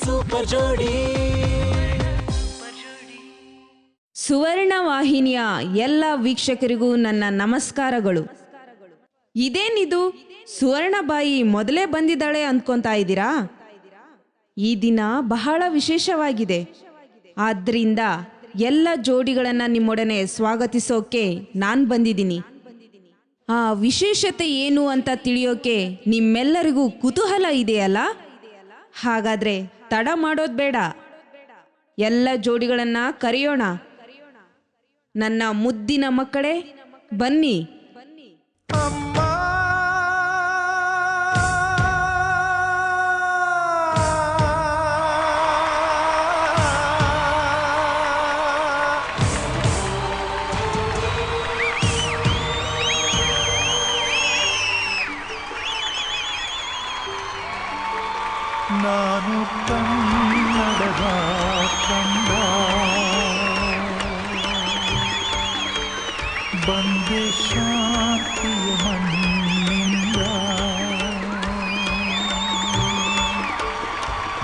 Super ಜೋಡಿ. ಸುವರ್ಣ ವಾಹಿನಿಯ ಎಲ್ಲ ವೀಕ್ಷಕರಿಗೂ ನನ್ನ ನಮಸ್ಕಾರಗಳು. ಇದೇನಿದು ಸುವರ್ಣಬಾಯಿ ಮೊದಲೇ ಬಂದಿದ್ದಾಳೆ ಅಂದ್ಕೊಂತಾ ಇದ್ದೀರಾ? ಈ ದಿನ ಬಹಳ ವಿಶೇಷವಾಗಿದೆ. ಆದ್ದರಿಂದ ಎಲ್ಲ ಜೋಡಿಗಳನ್ನು ನಿಮ್ಮೊಡನೆ ಸ್ವಾಗತಿಸೋಕೆ ನಾನು ಬಂದಿದ್ದೀನಿ. ಆ ವಿಶೇಷತೆ ಏನು ಅಂತ ತಿಳಿಯೋಕೆ ನಿಮ್ಮೆಲ್ಲರಿಗೂ ಕುತೂಹಲ ಇದೆಯಲ್ಲ? ಹಾಗಾದ್ರೆ ತಡ ಮಾಡೋದು ಬೇಡ, ಎಲ್ಲ ಜೋಡಿಗಳನ್ನ ಕರೆಯೋಣ. ನನ್ನ ಮುದ್ದಿನ ಮಕ್ಕಳೇ, ಬನ್ನಿ. ನಾನು ಕನ್ನಡದ ಕಂದ ಬಂದೆ ಶಾಂತಿಯ ಮಣ್ಣಿಂದ,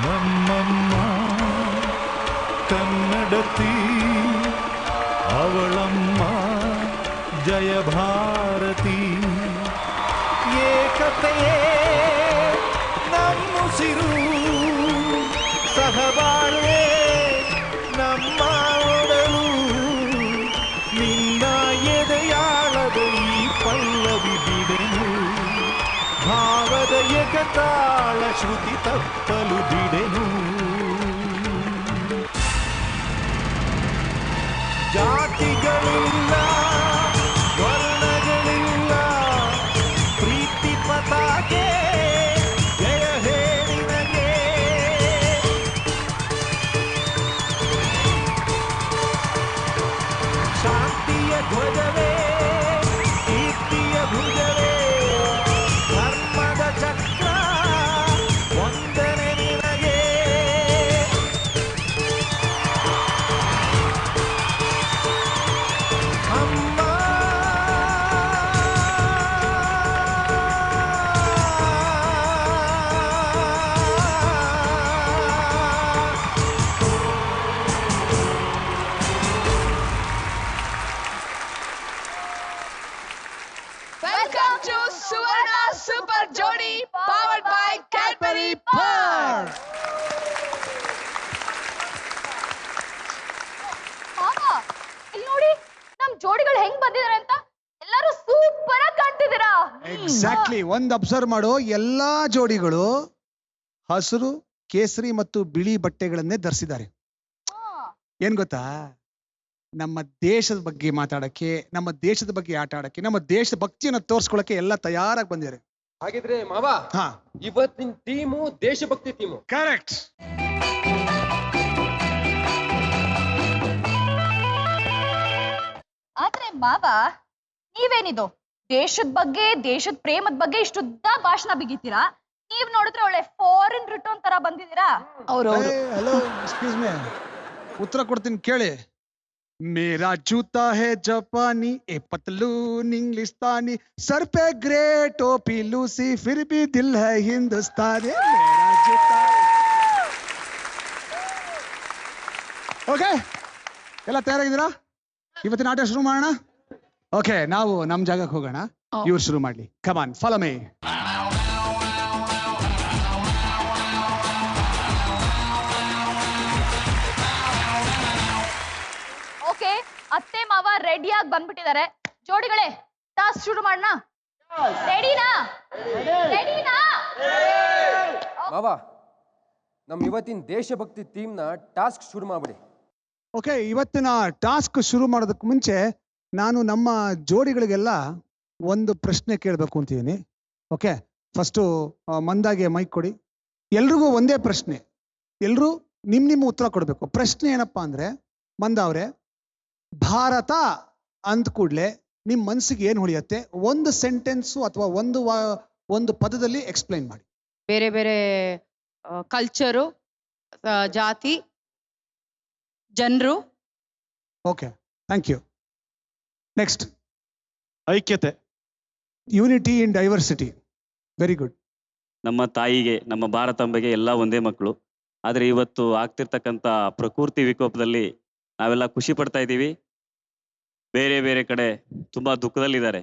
ನಮ್ಮಮ್ಮ ಕನ್ನಡತಿ ಅವಳಮ್ಮ ಜಯ ಭಾರತಿ. ಏಕತೆಯೇ ನಮ್ಮುಸಿರು, ಸಹಬಾಳ್ವೆ ನಮ್ಮ ಒಡಲು. ನಿನ್ನ ಎದೆಯಾಳದ ಈ ಪಲ್ಲವಿ ಬಿಡೆನು, ಭಾವದ ಏಕತಾಳ ಶ್ರುತಿ ತಪ್ಪಲು ಬಿಡೆನು. ಜಾತಿಗಳಿಲ್ಲ, ವರ್ಣಗಳಿಲ್ಲ, ಪ್ರೀತಿ ಪತಾಕೆ ಜಯ ಹೇಳಿನಗೆ. ಶಾಂತಿಯ ಧ್ವಜವೇ, ಕೀರ್ತಿಯ ಭುಜವೇ, ಧರ್ಮದ ಚಕ್ರ ವಂದನೆ ನಿನಗೆ. ಅಮ್ಮ Welcome to Suvarna Super Jodi, powered by Cadbury Pearl. ಮಾಮ, ಇಲ್ಲಿ ನೋಡಿ ನಮ್ ಜೋಡಿಗಳು ಹೆಂಗ್ ಬಂದಿದ್ದಾರೆ ಅಂತ. ಎಲ್ಲರೂ ಸೂಪರ್ ಆಗಿ ಕಾಣ್ತಿದ್ದೀರಾ. ಎಕ್ಸಾಕ್ಟ್ಲಿ. ಒಂದ್ ಅಬ್ಸರ್ವ್ ಮಾಡೋ, ಎಲ್ಲಾ ಜೋಡಿಗಳು ಹಸಿರು, ಕೇಸರಿ ಮತ್ತು ಬಿಳಿ ಬಟ್ಟೆಗಳನ್ನೇ ಧರಿಸಿದ್ದಾರೆ. ಏನ್ ಗೊತ್ತಾ, ನಮ್ಮ ದೇಶದ ಬಗ್ಗೆ ಮಾತಾಡಕ್ಕೆ, ನಮ್ಮ ದೇಶದ ಬಗ್ಗೆ ಆಟ ಆಡಕ್ಕೆ, ನಮ್ಮ ದೇಶದ ಭಕ್ತಿಯನ್ನ ತೋರ್ಸ್ಕೊಳಕ್ಕೆ ಎಲ್ಲ ತಯಾರಾಗಿ ಬಂದಿದ್ದಾರೆ. ಹಾಗಿದ್ರೆ ಮಾವ, ಇವತ್ತಿನ ಟೀಮು ದೇಶಭಕ್ತಿ ಟೀಮು. ಕರೆಕ್ಟ್. ಆದ್ರೆ ಮಾವ, ನೀವೇನಿದು ದೇಶದ ಬಗ್ಗೆ, ದೇಶದ ಪ್ರೇಮದ ಬಗ್ಗೆ ಇಷ್ಟುದ್ದ ಭಾಷಣ ಬಿಗಿತೀರಾ? ನೀವ್ ನೋಡಿದ್ರೆ ಒಳ್ಳೆ ಫಾರಿನ್ ರಿಟರ್ನ್ ತರ ಬಂದಿದ್ದೀರಾ. ಹಲೋ, ಎಕ್ಸ್ಕ್ಯೂಸ್ ಮೀ, ಉತ್ತರ ಕೊಡ್ತೀನಿ ಕೇಳಿ. मेरा जूता है जापानी, ए पतलून इंग्लिस्तानी, सर पे ग्रे टोपी लूसी, फिर भी दिल है हिंदुस्तानी. मेरा जूता. ಓಕೆ, ಎಲ್ಲ ತಯಾರಾಗಿದ್ದೀರಾ? ಇವತ್ತಿನ ಆಟ ಶುರು ಮಾಡೋಣ. ಓಕೆ, ನಾವು ನಮ್ಮ ಜಾಗಕ್ಕೆ ಹೋಗೋಣ, ಇವ್ರು ಶುರು ಮಾಡ್ಲಿ. ಕಮಾನ್, ಫಾಲೋ ಮೀ. ಓಕೆ, ಅತ್ತೆ ಮಾವ ರೆಡಿಯಾಗಿ ಬಂದ್ಬಿಟ್ಟಿದ್ದಾರೆ. ಜೋಡಿಗಳೇ, ಟಾಸ್ಕ್ ಶುರು ಮಾಡೋಣ. ರೆಡಿನಾ? ರೆಡಿನಾ? ಮಾವ, ನಮ್ ಇವತ್ತಿನ ದೇಶಭಕ್ತಿ ಟೀಮ್ ನ ಟಾಸ್ಕ್ ಶುರು ಮಾಡ್ಬಿಡಿ. ಓಕೆ, ಇವತ್ತಿನ ಟಾಸ್ಕ್ ಶುರು ಮಾಡೋದಕ್ಕೆ ಮುಂಚೆ ನಾನು ನಮ್ಮ ಜೋಡಿಗಳಿಗೆಲ್ಲ ಒಂದು ಪ್ರಶ್ನೆ ಕೇಳಬೇಕು ಅಂತಿದ್ದೀನಿ. ಓಕೆ, ಫಸ್ಟು ಮಂದಾಗೆ ಮೈಕ್ ಕೊಡಿ. ಎಲ್ರಿಗೂ ಒಂದೇ ಪ್ರಶ್ನೆ, ಎಲ್ರೂ ನಿಮ್ಮ ಉತ್ತರ ಕೊಡಬೇಕು. ಪ್ರಶ್ನೆ ಏನಪ್ಪಾ ಅಂದ್ರೆ, ಮಂದ ಅವ್ರೆ, ಭಾರತ ಅಂದ ಕೂಡಲೇ ನಿಮ್ಮ ಮನಸ್ಸಿಗೆ ಏನು ಹೊಳೆಯುತ್ತೆ? ಒಂದು ಸೆಂಟೆನ್ಸು ಅಥವಾ ಒಂದು ಪದದಲ್ಲಿ ಎಕ್ಸ್ಪ್ಲೈನ್ ಮಾಡಿ. ಬೇರೆ ಬೇರೆ ಕಲ್ಚರು, ಜಾತಿ, ಜನರು. Okay, thank you. ನೆಕ್ಸ್ಟ್, ಐಕ್ಯತೆ, unity in diversity. Very good. ನಮ್ಮ ತಾಯಿಗೆ, ನಮ್ಮ ಭಾರತಾಂಬೆಗೆ ಎಲ್ಲ ಒಂದೇ ಮಕ್ಕಳು, ಆದರೆ ಇವತ್ತು ಆಗ್ತಿರ್ತಕ್ಕಂಥ ಪ್ರಕೃತಿ ವಿಕೋಪದಲ್ಲಿ ನಾವೆಲ್ಲ ಖುಷಿ ಪಡ್ತಾ ಇದ್ದೀವಿ. ಬೇರೆ ಬೇರೆ ಕಡೆ ತುಂಬಾ ದುಃಖದಲ್ಲಿದ್ದಾರೆ.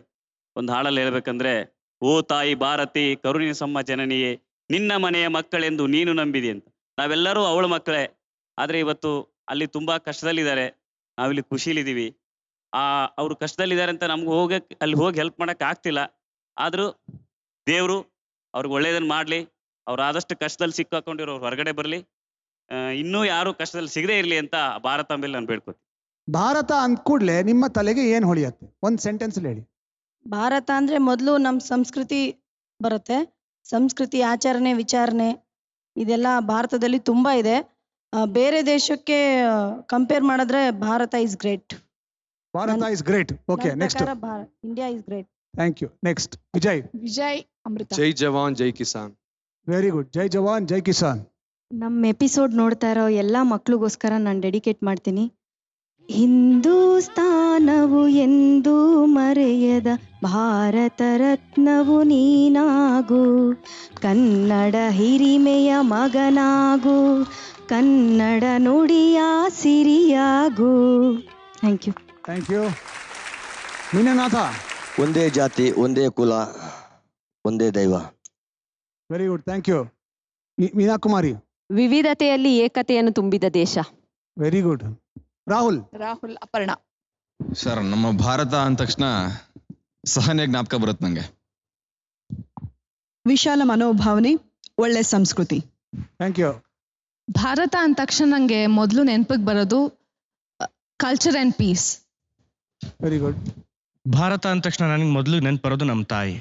ಒಂದು ಹಾಡಲ್ಲಿ ಹೇಳ್ಬೇಕಂದ್ರೆ, ಓ ತಾಯಿ ಭಾರತಿ ಕರುಣಿನ ಸಮ್ಮ ಜನನಿಯೇ, ನಿನ್ನ ಮನೆಯ ಮಕ್ಕಳೆಂದು ನೀನು ನಂಬಿದಿ ಅಂತ. ನಾವೆಲ್ಲರೂ ಅವಳ ಮಕ್ಕಳೇ, ಆದರೆ ಇವತ್ತು ಅಲ್ಲಿ ತುಂಬಾ ಕಷ್ಟದಲ್ಲಿದ್ದಾರೆ, ನಾವಿಲ್ಲಿ ಖುಷಿಲಿದ್ದೀವಿ. ಅವರು ಕಷ್ಟದಲ್ಲಿದ್ದಾರೆ ಅಂತ ನಮ್ಗೆ ಅಲ್ಲಿ ಹೋಗಿ ಹೆಲ್ಪ್ ಮಾಡಕ್ ಆಗ್ತಿಲ್ಲ. ಆದ್ರೂ ದೇವರು ಅವ್ರಿಗೆ ಒಳ್ಳೇದನ್ನ ಮಾಡ್ಲಿ, ಅವ್ರು ಆದಷ್ಟು ಕಷ್ಟದಲ್ಲಿ ಸಿಕ್ಕಾಕೊಂಡಿರೋ ಹೊರಗಡೆ ಬರಲಿ, ಇನ್ನೂ ಯಾರು ಕಷ್ಟದಲ್ಲಿ ಸಿಗದೇ ಇರಲಿ ಅಂತ ಭಾರತಾಂಬೆಲ್ ನಾನು ಬೇಡ್ಕೊತೀನಿ. ಭಾರತ ಅಂದ ಕೂಡಲೇ ನಿಮ್ಮ ತಲೆಗೆ ಏನ್ ಹೊಳಿಯತ್ತೆ? ಒಂದು ಸೆಂಟೆನ್ಸ್ ಹೇಳಿ. ಭಾರತ ಅಂದ್ರೆ ಮೊದಲು ನಮ್ಮ ಸಂಸ್ಕೃತಿ ಬರುತ್ತೆ. ಸಂಸ್ಕೃತಿ, ಆಚರಣೆ, ವಿಚಾರಣೆ ಇದೆಲ್ಲ ಭಾರತದಲ್ಲಿ ತುಂಬಾ ಇದೆ. ಬೇರೆ ದೇಶಕ್ಕೆ ಕಂಪೇರ್ ಮಾಡಿದ್ರೆ Bharat is great. Bharat is great. Okay, next. India is great. Thank you. Next Vijay. Vijay Amrita. ಜೈ ಜವಾನ್ ಜೈ ಕಿಸಾನ್. Very good. ಜೈ ಜವಾನ್ ಜೈ ಕಿಸಾನ್. ನಮ್ಮ ಎಪಿಸೋಡ್ ನೋಡ್ತಾ ಇರೋ ಎಲ್ಲ ಮಕ್ಳಿಗೋಸ್ಕರ ನಾನು ಡೆಡಿಕೇಟ್ ಮಾಡ್ತೀನಿ. ಹಿಂದೂಸ್ತಾನವು ಎಂದೂ ಮರೆಯದ ಭಾರತ ರತ್ನವು ನೀನಾಗು, ಕನ್ನಡ ಹಿರಿಮೆಯ ಮಗನಾಗು, ಕನ್ನಡ ನುಡಿಯ ಸಿರಿಯಾಗು. Thank you. Thank you. Meenanath. ಒಂದೇ ಜಾತಿ, ಒಂದೇ ಕುಲ, ಒಂದೇ ದೈವ. Very good. Thank you. Meena Kumari. ವಿವಿಧತೆಯಲ್ಲಿ ಏಕತೆಯನ್ನು ತುಂಬಿದ ದೇಶ. Very good. Rahul. Rahul Aparna. Sir, ನಮ್ಮ ಭಾರತ ಅಂದ ತಕ್ಷಣ ಸಹನೆ ಜ್ಞಾಪಕ ಬರುತ್ತೆ ನಂಗೆ. ವಿಶಾಲ ಮನೋಭಾವನೆ, ಒಳ್ಳೆ ಸಂಸ್ಕೃತಿ. Thank you. ಭಾರತ ಅಂದ ತಕ್ಷಣ ನಂಗೆ ಮೊದಲು ನೆನಪಿಗೆ ಬರೋದು culture and peace. Very good. ಭಾರತ ಅಂದ ತಕ್ಷಣ ನನಗೆ ಮೊದಲು ನೆನಪು ಬರೋದು ನಮ್ಮ ತಾಯಿ.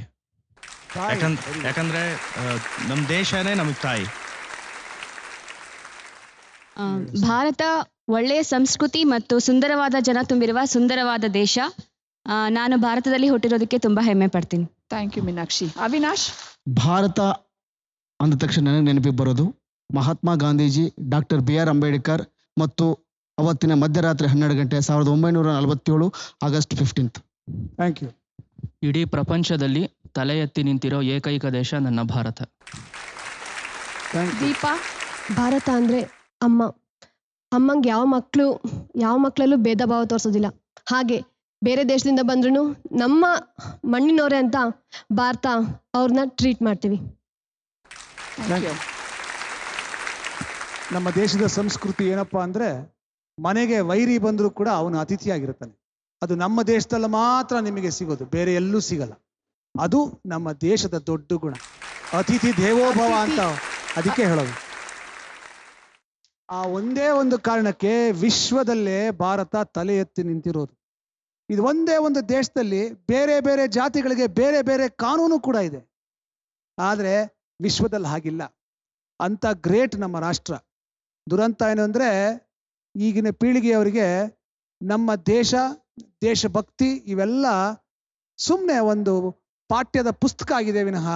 ಯಾಕಂದ್ರೆ ನಮ್ಮ ದೇಶನೇ ನಮಗೆ ತಾಯಿ. ಭಾರತ ಒಳ್ಳೆಯ ಸಂಸ್ಕೃತಿ ಮತ್ತು ಸುಂದರವಾದ ಜನ ತುಂಬಿರುವ ಸುಂದರವಾದ ದೇಶ. ನಾನು ಭಾರತದಲ್ಲಿ ಹುಟ್ಟಿರೋದಕ್ಕೆ ತುಂಬಾ ಹೆಮ್ಮೆ ಪಡ್ತೀನಿ. Thank you Meenakshi. ಅವಿನಾಶ್. ಭಾರತ ಅಂದ ತಕ್ಷಣ ನನಗೆ ನೆನಪಿಗೆ ಬರೋದು ಮಹಾತ್ಮ ಗಾಂಧೀಜಿ, ಡಾಕ್ಟರ್ BR ಅಂಬೇಡ್ಕರ್ ಮತ್ತು ಅವತ್ತಿನ ಮಧ್ಯರಾತ್ರಿ 12 ಗಂಟೆ 1947 ಆಗಸ್ಟ್ 15. Thank you. ಇಡೀ ಪ್ರಪಂಚದಲ್ಲಿ ತಲೆ ಎತ್ತಿ ನಿಂತಿರೋ ಏಕೈಕ ದೇಶ ನನ್ನ ಭಾರತ. ದೀಪಾ. ಭಾರತ ಅಂದ್ರೆ ಅಮ್ಮ. ಅಮ್ಮಂಗೆ ಯಾವ ಮಕ್ಕಳಲ್ಲೂ ಭೇದ ಭಾವ ತೋರಿಸೋದಿಲ್ಲ. ಹಾಗೆ ಬೇರೆ ದೇಶದಿಂದ ಬಂದ್ರು ನಮ್ಮ ಮಣ್ಣಿನವರೇ ಅಂತ ಭಾರತ ಅವ್ರನ್ನ ಟ್ರೀಟ್ ಮಾಡ್ತೀವಿ. ನಮ್ಮ ದೇಶದ ಸಂಸ್ಕೃತಿ ಏನಪ್ಪಾ ಅಂದ್ರೆ, ಮನೆಗೆ ವೈರಿ ಬಂದರೂ ಕೂಡ ಅವನು ಅತಿಥಿಯಾಗಿರ್ತಾನೆ. ಅದು ನಮ್ಮ ದೇಶದಲ್ಲಿ ಮಾತ್ರ ನಿಮಗೆ ಸಿಗೋದು, ಬೇರೆ ಎಲ್ಲೂ ಸಿಗಲ್ಲ. ಅದು ನಮ್ಮ ದೇಶದ ದೊಡ್ಡ ಗುಣ. ಅತಿಥಿ ದೇವೋಭವ ಅಂತ ಅದಕ್ಕೆ ಹೇಳೋದು. ಆ ಒಂದೇ ಒಂದು ಕಾರಣಕ್ಕೆ ವಿಶ್ವದಲ್ಲೇ ಭಾರತ ತಲೆ ಎತ್ತಿ ನಿಂತಿರೋದು. ಇದು ಒಂದೇ ಒಂದು ದೇಶದಲ್ಲಿ ಬೇರೆ ಬೇರೆ ಜಾತಿಗಳಿಗೆ ಬೇರೆ ಬೇರೆ ಕಾನೂನು ಕೂಡ ಇದೆ, ಆದರೆ ವಿಶ್ವದಲ್ಲಿ ಹಾಗಿಲ್ಲ. ಅಂತ ಗ್ರೇಟ್ ನಮ್ಮ ರಾಷ್ಟ್ರ. ದುರಂತ ಏನು ಅಂದ್ರೆ, ಈಗಿನ ಪೀಳಿಗೆಯವರಿಗೆ ನಮ್ಮ ದೇಶಭಕ್ತಿ ಇವೆಲ್ಲ ಸುಮ್ಮನೆ ಒಂದು ಪಾಠ್ಯದ ಪುಸ್ತಕ ಆಗಿದೆ ವಿನಃ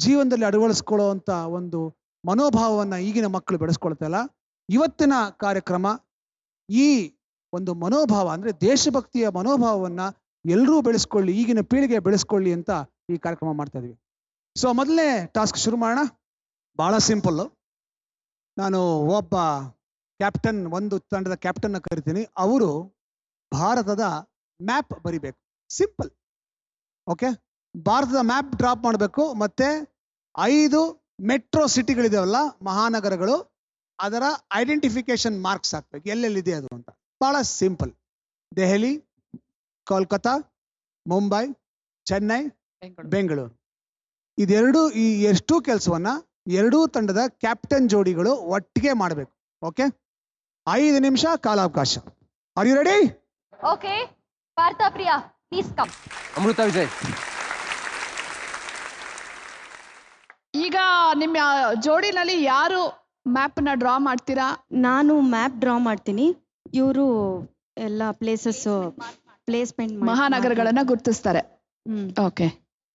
ಜೀವನದಲ್ಲಿ ಅಳವಡಿಸ್ಕೊಳ್ಳೋ ಅಂತ ಒಂದು ಮನೋಭಾವವನ್ನ ಈಗಿನ ಮಕ್ಕಳು ಬೆಳೆಸ್ಕೊಳ್ತಾ ಇಲ್ಲ. ಇವತ್ತಿನ ಕಾರ್ಯಕ್ರಮ ಈ ಒಂದು ಮನೋಭಾವ ಅಂದ್ರೆ ದೇಶಭಕ್ತಿಯ ಮನೋಭಾವವನ್ನ ಎಲ್ಲರೂ ಬೆಳೆಸ್ಕೊಳ್ಳಿ, ಈಗಿನ ಪೀಳಿಗೆ ಬೆಳೆಸ್ಕೊಳ್ಳಿ ಅಂತ ಈ ಕಾರ್ಯಕ್ರಮ ಮಾಡ್ತಾ ಇದೀವಿ. ಸೊ ಮೊದಲನೇ ಟಾಸ್ಕ್ ಶುರು ಮಾಡೋಣ. ಬಹಳ ಸಿಂಪಲ್. ನಾನು ಒಬ್ಬ ಕ್ಯಾಪ್ಟನ್, ಒಂದು ತಂಡದ ಕ್ಯಾಪ್ಟನ್ನ ಕರಿತೀನಿ. ಅವರು ಭಾರತದ ಮ್ಯಾಪ್ ಬರಿಬೇಕು. ಸಿಂಪಲ್. ಓಕೆ, ಭಾರತದ ಮ್ಯಾಪ್ ಡ್ರಾಪ್ ಮಾಡಬೇಕು. ಮತ್ತೆ 5 ಮೆಟ್ರೋ ಸಿಟಿಗಳಿದಾವಲ್ಲ, ಮಹಾನಗರಗಳು, ಅದರ ಐಡೆಂಟಿಫಿಕೇಶನ್ ಮಾರ್ಕ್ಸ್ ಹಾಕ್ಬೇಕು, ಎಲ್ಲೆಲ್ಲಿದೆ ಅದು ಅಂತ. ಬಹಳ ಸಿಂಪಲ್. ದೆಹಲಿ, ಕೋಲ್ಕತ್ತಾ, ಮುಂಬೈ, ಚೆನ್ನೈ, ಬೆಂಗಳೂರು. ಇದೆರಡು, ಈ ಎಷ್ಟು ಕೆಲಸವನ್ನ ಎರಡೂ ತಂಡದ ಕ್ಯಾಪ್ಟನ್ ಜೋಡಿಗಳು ಒಟ್ಟಿಗೆ ಮಾಡಬೇಕು. ಓಕೆ, 5 ನಿಮಿಷ ಕಾಲಾವಕಾಶ. Are you ready? Okay. Bharat Priya, please come. Amrita Vijay. ಈಗ ನಿಮ್ಮ ಜೋಡಿನಲ್ಲಿ ಯಾರು ಮ್ಯಾಪ್ ನ ಡ್ರಾ ಮಾಡ್ತೀರಾ? ನಾನು ಮ್ಯಾಪ್ ಡ್ರಾ ಮಾಡ್ತೀನಿ, ಇವರು ಎಲ್ಲ ಪ್ಲೇಸ್ಮೆಂಟ್ ಮಹಾನಗರಗಳನ್ನ ಗುರುತಿಸ್ತಾರೆ. ಓಕೆ.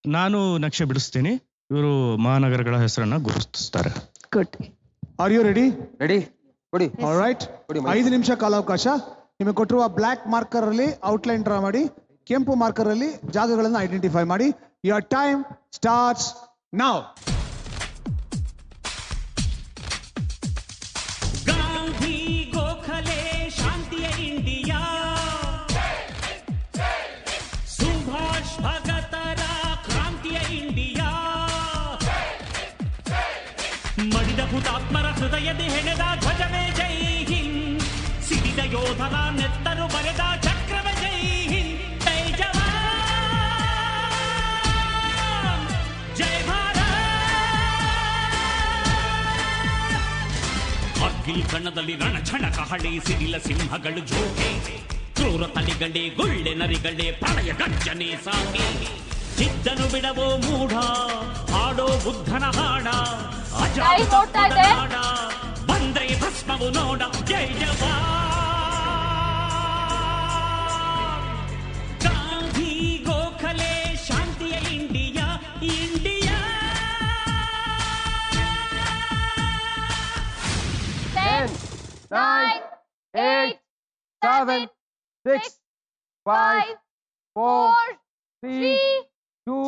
ನಾನು ನಕ್ಷೆ ಬಿಡಿಸ್ತೀನಿ, ಇವರು ಮಹಾನಗರಗಳ ಹೆಸರನ್ನ ಗುರುತಿಸ್ತಾರೆ. Good. Are you ready? Ready. ಕೊಡಿ. ಆಲ್ರೈಟ್. 5 ನಿಮಿಷ ಕಾಲಾವಕಾಶ. ನಿಮಗೆ ಕೊಟ್ಟಿರುವ ಬ್ಲ್ಯಾಕ್ ಮಾರ್ಕರ್ ಅಲ್ಲಿ ಔಟ್ಲೈನ್ ಡ್ರಾ ಮಾಡಿ, ಕೆಂಪು ಮಾರ್ಕರ್ ಅಲ್ಲಿ ಜಾಗಗಳನ್ನು ಐಡೆಂಟಿಫೈ ಮಾಡಿ. Your time starts now. ಹೃದಯದಿ ಹೆಣೆದ ಧ್ವಜವೇ ಜೈ ಹಿಂದ್, ಸಿಡಿದ ಯೋಧನ ನೆತ್ತರು ಬರೆದ ಚಕ್ರವೇ ಜೈ ಹಿಂದ್. ಜೈ ಜವಾನ್ ಜೈ ಭಾರತ್. ಕಾರ್ಗಿಲ್ ಕಣದಲ್ಲಿ ರಣಛಣ ಕಹಳೆ, ಸಿಡಿಲ ಸಿಂಹಗಳು ಜೋಕೆ, ಕ್ರೂರ ತಳಿಗಳೇ ಗುಳ್ಳೆ ನರಿಗಳೇ ಪ್ರಳಯ ಗರ್ಜನೆ ಸಾಗಿ. ಚಿದ್ದನು ಬಿಡವೋ ಮೂಢ, ಹಾಡೋ ಬುದ್ಧನ ಹಾಡ, ಅಜಾತ ಹಾಡ, ಬಂದ್ರೆ ಭಸ್ಮವು ನೋಡ. ಜೈ ಜವಾನ್ ಗಾಂಧಿ ಗೋಖಲೆ ಶಾಂತಿಯ ಇಂಡಿಯಾ, ಇಂಡಿಯಾ. 10, 9, 8, 7, 6, 5, 4, 3, 2,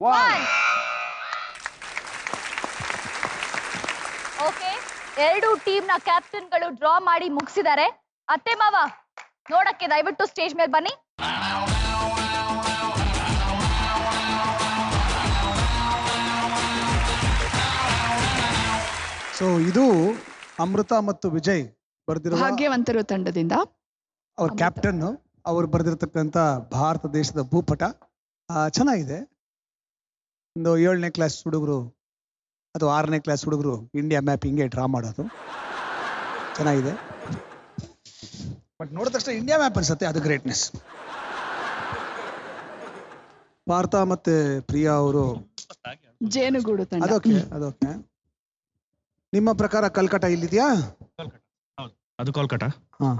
1. ಓಕೆ, 2 ಟೀಮ್ ನ ಕ್ಯಾಪ್ಟನ್ಗಳು ಡ್ರಾ ಮಾಡಿ ಮುಗಿಸಿದ್ದಾರೆ. ಅತ್ತೆ ಮಾವ ನೋಡಕ್ಕೆ ದಯವಿಟ್ಟು ಸ್ಟೇಜ್ ಮೇಲೆ ಬನ್ನಿ. ಸೊ ಇದು ಅಮೃತ ಮತ್ತು ವಿಜಯ್ ಬರ್ದಿರುವ ಭಾಗ್ಯವಂತರು ತಂಡದಿಂದ ಅವ್ರ ಕ್ಯಾಪ್ಟನ್ ಅವ್ರು ಬರೆದಿರ್ತಕ್ಕಂಥ ಭಾರತ ದೇಶದ ಭೂಪಟ ಚೆನ್ನಾಗಿದೆ. ಒಂದು 7ನೇ ಕ್ಲಾಸ್ ಹುಡುಗರು ಅಥವಾ 6ನೇ ಕ್ಲಾಸ್ ಹುಡುಗರು ಇಂಡಿಯಾ ಮ್ಯಾಪ್ ಹಿಂಗೆ ಡ್ರಾ ಮಾಡೋದು ಚೆನ್ನಾಗಿದೆ. ಬಟ್ ನೋಡಿದ ತಕ್ಷಣ ಇಂಡಿಯಾ ಮ್ಯಾಪ್ ಅನ್ಸುತ್ತೆ, ಅದು ಗ್ರೇಟ್ನೆಸ್. ಭಾರತ ಮತ್ತೆ ಪ್ರಿಯಾ ಅವರು ಜೇನುಗೂಡು ತಂಡ. ಅದಕ್ಕೆ ನಿಮ್ಮ ಪ್ರಕಾರ ಕಲ್ಕಟ್ಟ ಇಲ್ಲಿದೆಯಾ? ಅದು ಕೋಲ್ಕತ್ತಾ. ಹಾ,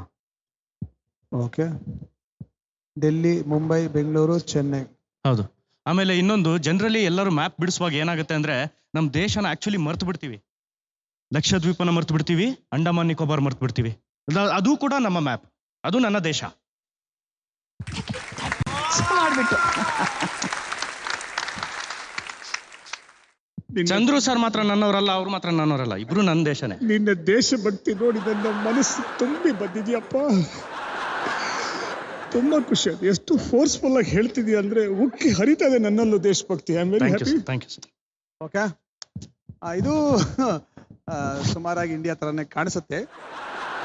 ಓಕೆ. ಡೆಲ್ಲಿ, ಮುಂಬೈ, ಬೆಂಗಳೂರು, ಚೆನ್ನೈ. ಹೌದು. ಆಮೇಲೆ ಇನ್ನೊಂದು, ಜನರಲಿ ಎಲ್ಲರೂ ಮ್ಯಾಪ್ ಬಿಡಿಸುವಾಗ ಏನಾಗುತ್ತೆ ಅಂದ್ರೆ ನಮ್ಮ ದೇಶನ ಆಕ್ಚುಲಿ ಮರ್ತು ಬಿಡ್ತೀವಿ. ಲಕ್ಷದ್ವೀಪನ ಮರ್ತು ಬಿಡ್ತೀವಿ, ಅಂಡಮಾನ್ ನಿಕೋಬಾರ್ ಮರ್ತು ಬಿಡ್ತೀವಿ. ಅದು ಕೂಡ ನಮ್ಮ ಮ್ಯಾಪ್, ಅದು ನನ್ನ ದೇಶ. ಮಾಡ್ಬಿಟ್ಟು ಚಂದ್ರು ಸರ್ ಮಾತ್ರ ನನ್ನವರಲ್ಲ, ಅವ್ರು ಮಾತ್ರ ನನ್ನವರಲ್ಲ, ಇಬ್ರು ನನ್ನ ದೇಶನೇ. ನಿನ್ನ ದೇಶಭಕ್ತಿ ನೋಡಿ ನನ್ನ ಮನಸ್ಸು ತುಂಬಿ ಬಂದಿದ್ಯಪ್ಪ. ತುಂಬಾ ಖುಷಿ ಆಯ್ತು. ಎಷ್ಟು ಫೋರ್ಸ್ಫುಲ್ ಆಗಿ ಹೇಳ್ತಿದ್ಯಾ ಅಂದ್ರೆ ಉಕ್ಕಿ ಹರಿತಾ ಇದೆ ನನ್ನಲ್ಲೂ ದೇಶಭಕ್ತಿ. I am very happy. Thank you sir. Okay, ಇದು ಸುಮಾರಾಗಿ ಇಂಡಿಯಾ ತರನೇ ಕಾಣಿಸುತ್ತೆ.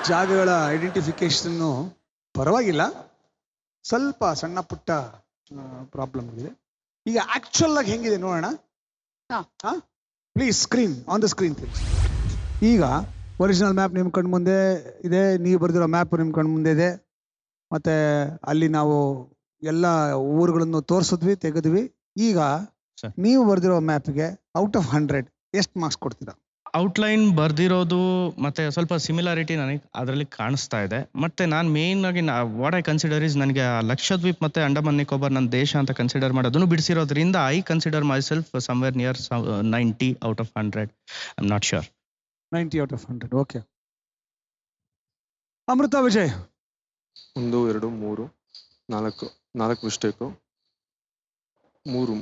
ಜಾಗಗಳ ಐಡೆಂಟಿಫಿಕೇಶನ್ ಪರವಾಗಿಲ್ಲ, ಸ್ವಲ್ಪ ಸಣ್ಣ ಪುಟ್ಟ ಪ್ರಾಬ್ಲಮ್ ಇದೆ. ಈಗ ಆಕ್ಚುಲ್ ಆಗಿ ಹೆಂಗಿದೆ ನೋಡೋಣ. Please screen on the screen please. ಈಗ ಒರಿಜಿನಲ್ ಮ್ಯಾಪ್ ನಿಮ್ಮ ಕಣ್ಣು ಮುಂದೆ ಇದೆ, ನೀವು ಬರೆದಿರೋ ಮ್ಯಾಪ್ ನಿಮ್ಮ ಕಣ್ಣು ಮುಂದೆ ಇದೆ. ಮತ್ತೆ ಅಲ್ಲಿ ನಾವು ಎಲ್ಲ ಊರುಗಳನ್ನು ತೋರಿಸಿದ್ವಿ, ತೆಗೆದ್ವಿ. ಈಗ ನೀವು ಬರೆದಿರೋ ಮ್ಯಾಪ್ಗೆ ಔಟ್ ಆಫ್ 100 ಎಷ್ಟು ಮಾರ್ಕ್ಸ್ ಕೊಡ್ತೀರಾ? ಔಟ್ಲೈನ್ ಬರ್ದಿರೋದು ಮತ್ತೆ ಸ್ವಲ್ಪ ಸಿಮಿಲಾರಿಟಿ ನನಗೆ ಅದರಲ್ಲಿ ಕಾಣಿಸ್ತಾ ಇದೆ. ಮತ್ತೆ ನಾನು ಮೇನ್ ಆಗಿ ವಾಟ್ ಐ ಕನ್ಸಿಡರ್ ಇಸ್, ನನಗೆ ಲಕ್ಷದ್ವೀಪ್ ಮತ್ತೆ ಅಂಡಮಾನ್ ನಿಕೋಬಾರ್ ನನ್ನ ದೇಶ ಅಂತ ಕನ್ಸಿಡರ್ ಮಾಡೋದನ್ನು ಬಿಡಿಸಿರೋದ್ರಿಂದ I consider myself somewhere near 90 out of 100. I am not sure. 90 out of 100. Okay. Amrita, Vijay. 1, 2, 3, 4 mistake, 3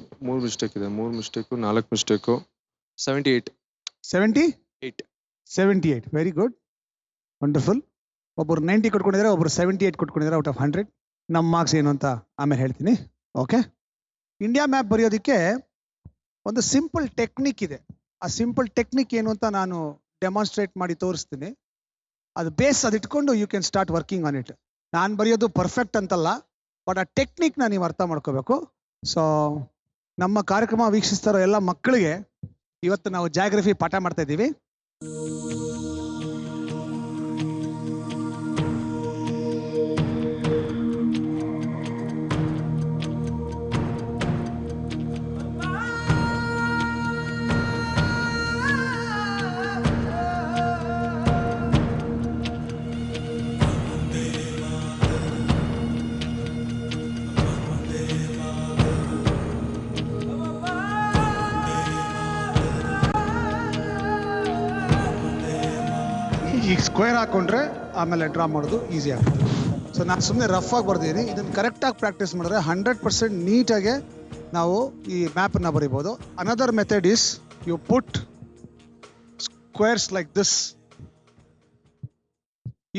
mistake ಇದೆ. 3 mistake, 4 mistake. 78. Very good, wonderful. ಒಬ್ಬರು 90 ಕೊಟ್ಕೊಂಡಿದ್ದಾರೆ, ಒಬ್ಬರು 78 ಕೊಟ್ಕೊಂಡಿದ್ದಾರೆ ಔಟ್ ಆಫ್ 100. ನಮ್ಮ ಮಾರ್ಕ್ಸ್ ಏನು ಅಂತ ಆಮೇಲೆ ಹೇಳ್ತೀನಿ. ಓಕೆ. ಇಂಡಿಯಾ ಮ್ಯಾಪ್ ಬರೆಯೋದಕ್ಕೆ ಒಂದು ಸಿಂಪಲ್ ಟೆಕ್ನಿಕ್ ಇದೆ. ಆ ಸಿಂಪಲ್ ಟೆಕ್ನಿಕ್ ಏನು ಅಂತ ನಾನು ಡೆಮಾನ್ಸ್ಟ್ರೇಟ್ ಮಾಡಿ ತೋರಿಸ್ತೀನಿ. ಅದು ಬೇಸ್ ಅದು ಇಟ್ಕೊಂಡು you can start working on it. ನಾನು ಬರೆಯೋದು ಪರ್ಫೆಕ್ಟ್ ಅಂತಲ್ಲ, ಬಟ್ ಆ ಟೆಕ್ನಿಕ್ನ ನೀವು ಅರ್ಥ ಮಾಡ್ಕೋಬೇಕು. ಸೊ ನಮ್ಮ ಕಾರ್ಯಕ್ರಮ ವೀಕ್ಷಿಸ್ತಾರೋ ಎಲ್ಲ ಮಕ್ಕಳಿಗೆ ಇವತ್ತು ನಾವು ಜಾಗ್ರಫಿ ಪಾಠ ಮಾಡ್ತಾ ಇದ್ದೀವಿ. ಈಗ ಸ್ಕ್ವೇರ್ ಹಾಕೊಂಡ್ರೆ ಆಮೇಲೆ ಡ್ರಾ ಮಾಡೋದು ಈಸಿ ಆಗುತ್ತೆ. ಸೊ ನಾನು ಸುಮ್ಮನೆ ರಫ್ ಆಗಿ ಬರ್ದಿದ್ದೀನಿ. ಇದನ್ನು ಕರೆಕ್ಟಾಗಿ ಪ್ರಾಕ್ಟೀಸ್ ಮಾಡಿದ್ರೆ 100% ನೀಟಾಗೆ ನಾವು ಈ ಮ್ಯಾಪನ್ನು ಬರಿಬೋದು. Another method is you put squares like this.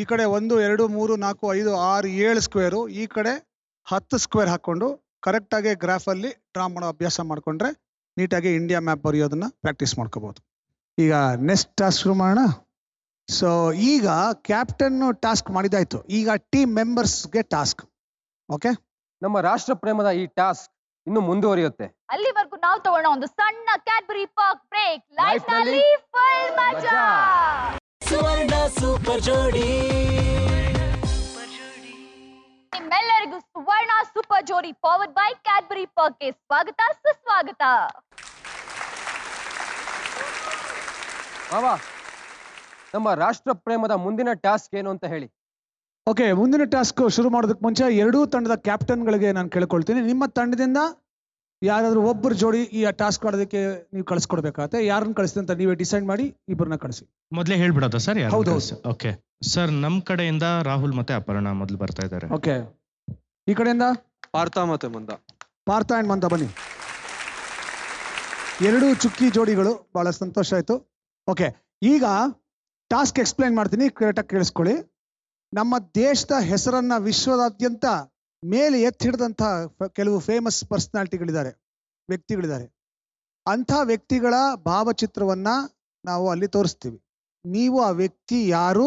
ಈ ಕಡೆ 1, 2, 3, 4, 5, 6, 7 ಸ್ಕ್ವೇರು, ಈ ಕಡೆ 10 ಸ್ಕ್ವೇರ್ ಹಾಕ್ಕೊಂಡು ಕರೆಕ್ಟಾಗಿ ಗ್ರಾಫಲ್ಲಿ ಡ್ರಾ ಮಾಡೋ ಅಭ್ಯಾಸ ಮಾಡಿಕೊಂಡ್ರೆ ನೀಟಾಗಿ ಇಂಡಿಯಾ ಮ್ಯಾಪ್ ಬರೆಯೋದನ್ನ ಪ್ರಾಕ್ಟೀಸ್ ಮಾಡ್ಕೋಬೋದು. ಈಗ ನೆಕ್ಸ್ಟ್ ಟಾಸ್ಕ್ ಶುರು ಮಾಡೋಣ. ಸೊ ಈಗ ಕ್ಯಾಪ್ಟನ್ ಟಾಸ್ಕ್ ಮಾಡಿದಾಯ್ತು, ಈಗ ಟೀಮ್ ಮೆಂಬರ್ಸ್ಗೆ ಟಾಸ್ಕ್. ಓಕೆ, ನಮ್ಮ ರಾಷ್ಟ್ರ ಪ್ರೇಮದ ಈ ಟಾಸ್ಕ್ ಇನ್ನು ಮುಂದುವರಿಯುತ್ತೆ. ಅಲ್ಲಿವರೆಗೂ ನಾವು ತಗೊಳ್ಳೋ ಒಂದು ಸಣ್ಣ ಕ್ಯಾಡ್ಬರಿ ಪಾಕ್ ಬ್ರೇಕ್. ಲೈಫ್ ನಲ್ಲಿ ಫುಲ್ ಮಜಾ. ಸುವರ್ಣ ಸೂಪರ್ ಜೋಡಿ. ನಿಮ್ಮೆಲ್ಲರಿಗೂ ಸುವರ್ಣ ಸೂಪರ್ ಜೋಡಿ ಪವರ್ಡ್ ಬೈ ಕ್ಯಾಡ್ಬರಿ ಪಾಕ್ಗೆ ಸ್ವಾಗತ ಸುಸ್ವಾಗತ. ಮಾವ, ನಮ್ಮ ರಾಷ್ಟ್ರ ಪ್ರೇಮದ ಮುಂದಿನ ಟಾಸ್ಕ್ ಏನು ಅಂತ ಹೇಳಿ. ಓಕೆ, ಮುಂದಿನ ಟಾಸ್ಕ್ ಶುರು ಮಾಡೋದಕ್ಕೆ ಮುಂಚೆ ಎರಡೂ ತಂಡದ ಕ್ಯಾಪ್ಟನ್ಗಳಿಗೆ ನಾನು ಕೇಳ್ಕೊಳ್ತೀನಿ, ನಿಮ್ಮ ತಂಡದಿಂದ ಯಾರಾದ್ರೂ ಒಬ್ಬರು ಜೋಡಿ ಈ ಟಾಸ್ಕ್ ಆಡೋದಕ್ಕೆ ನೀವು ಕಳಿಸ್ಕೊಡ್ಬೇಕಾಗತ್ತೆ. ಯಾರನ್ನ ಕಳಿಸ್ತೀವಿ ಅಂತ ನೀವೇ ಡಿಸೈಡ್ ಮಾಡಿ, ಇಬ್ಬರನ್ನ ಕಳಿಸಿ. ಮೊದಲೇ ಹೇಳ್ಬಿಡೋದಾ ಸರ್? ಹೌದು. ಓಕೆ ಸರ್, ನಮ್ಮ ಕಡೆಯಿಂದ ರಾಹುಲ್ ಮತ್ತೆ ಅಪರ್ಣ ಮೊದಲು ಬರ್ತಾ ಇದ್ದಾರೆ. ಓಕೆ, ಈ ಕಡೆಯಿಂದ ಪಾರ್ಥ ಮತ್ತೆ ಮಂದ. ಪಾರ್ಥ ಅಂಡ್ ಮಂದ ಬನ್ನಿ. ಎರಡು ಚುಕ್ಕಿ ಜೋಡಿಗಳು, ಬಹಳ ಸಂತೋಷ ಆಯ್ತು. ಓಕೆ, ಈಗ ಟಾಸ್ಕ್ ಎಕ್ಸ್ಪ್ಲೈನ್ ಮಾಡ್ತೀನಿ, ಕರೆಕ್ಟಾಗಿ ಕೇಳಿಸ್ಕೊಳ್ಳಿ. ನಮ್ಮ ದೇಶದ ಹೆಸರನ್ನ ವಿಶ್ವದಾದ್ಯಂತ ಮೇಲೆ ಎತ್ತಿ ಹಿಡಿದಂಥ ಕೆಲವು ಫೇಮಸ್ ಪರ್ಸನಾಲಿಟಿಗಳಿದ್ದಾರೆ, ವ್ಯಕ್ತಿಗಳಿದ್ದಾರೆ. ಅಂಥ ವ್ಯಕ್ತಿಗಳ ಭಾವಚಿತ್ರವನ್ನ ನಾವು ಅಲ್ಲಿ ತೋರಿಸ್ತೀವಿ. ನೀವು ಆ ವ್ಯಕ್ತಿ ಯಾರು,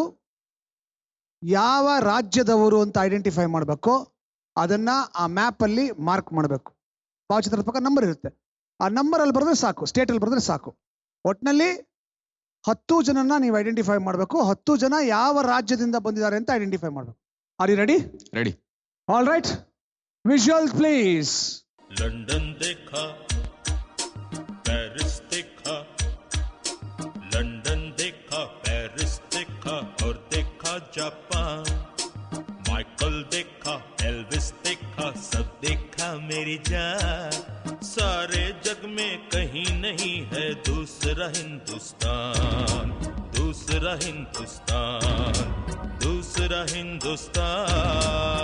ಯಾವ ರಾಜ್ಯದವರು ಅಂತ ಐಡೆಂಟಿಫೈ ಮಾಡಬೇಕು. ಅದನ್ನ ಆ ಮ್ಯಾಪಲ್ಲಿ ಮಾರ್ಕ್ ಮಾಡಬೇಕು. ಭಾವಚಿತ್ರದ ಪಕ್ಕ ನಂಬರ್ ಇರುತ್ತೆ, ಆ ನಂಬರಲ್ಲಿ ಬರೆದ್ರೆ ಸಾಕು, ಸ್ಟೇಟಲ್ಲಿ ಬರೆದ್ರೆ ಸಾಕು. ಒಟ್ಟಿನಲ್ಲಿ 10 ಜನನ ನೀವು ಐಡೆಂಟಿಫೈ ಮಾಡಬೇಕು. 10 ಜನ ಯಾವ ರಾಜ್ಯದಿಂದ ಬಂದಿದ್ದಾರೆ ಅಂತ ಐಡೆಂಟಿಫೈ ಮಾಡಬೇಕು. Are you ready? Ready. All right, visual please. London देखा, पेरिस देखा, लंदन देखा, पेरिस देखा और देखा जापान. माइकल देखा, एल्विस देखा, सब देखा मेरी जान. सारे जग में कहीं नहीं है दूसरा हिंदुस्तान, दूसरा हिंदुस्तान, दूसरा हिंदुस्तान.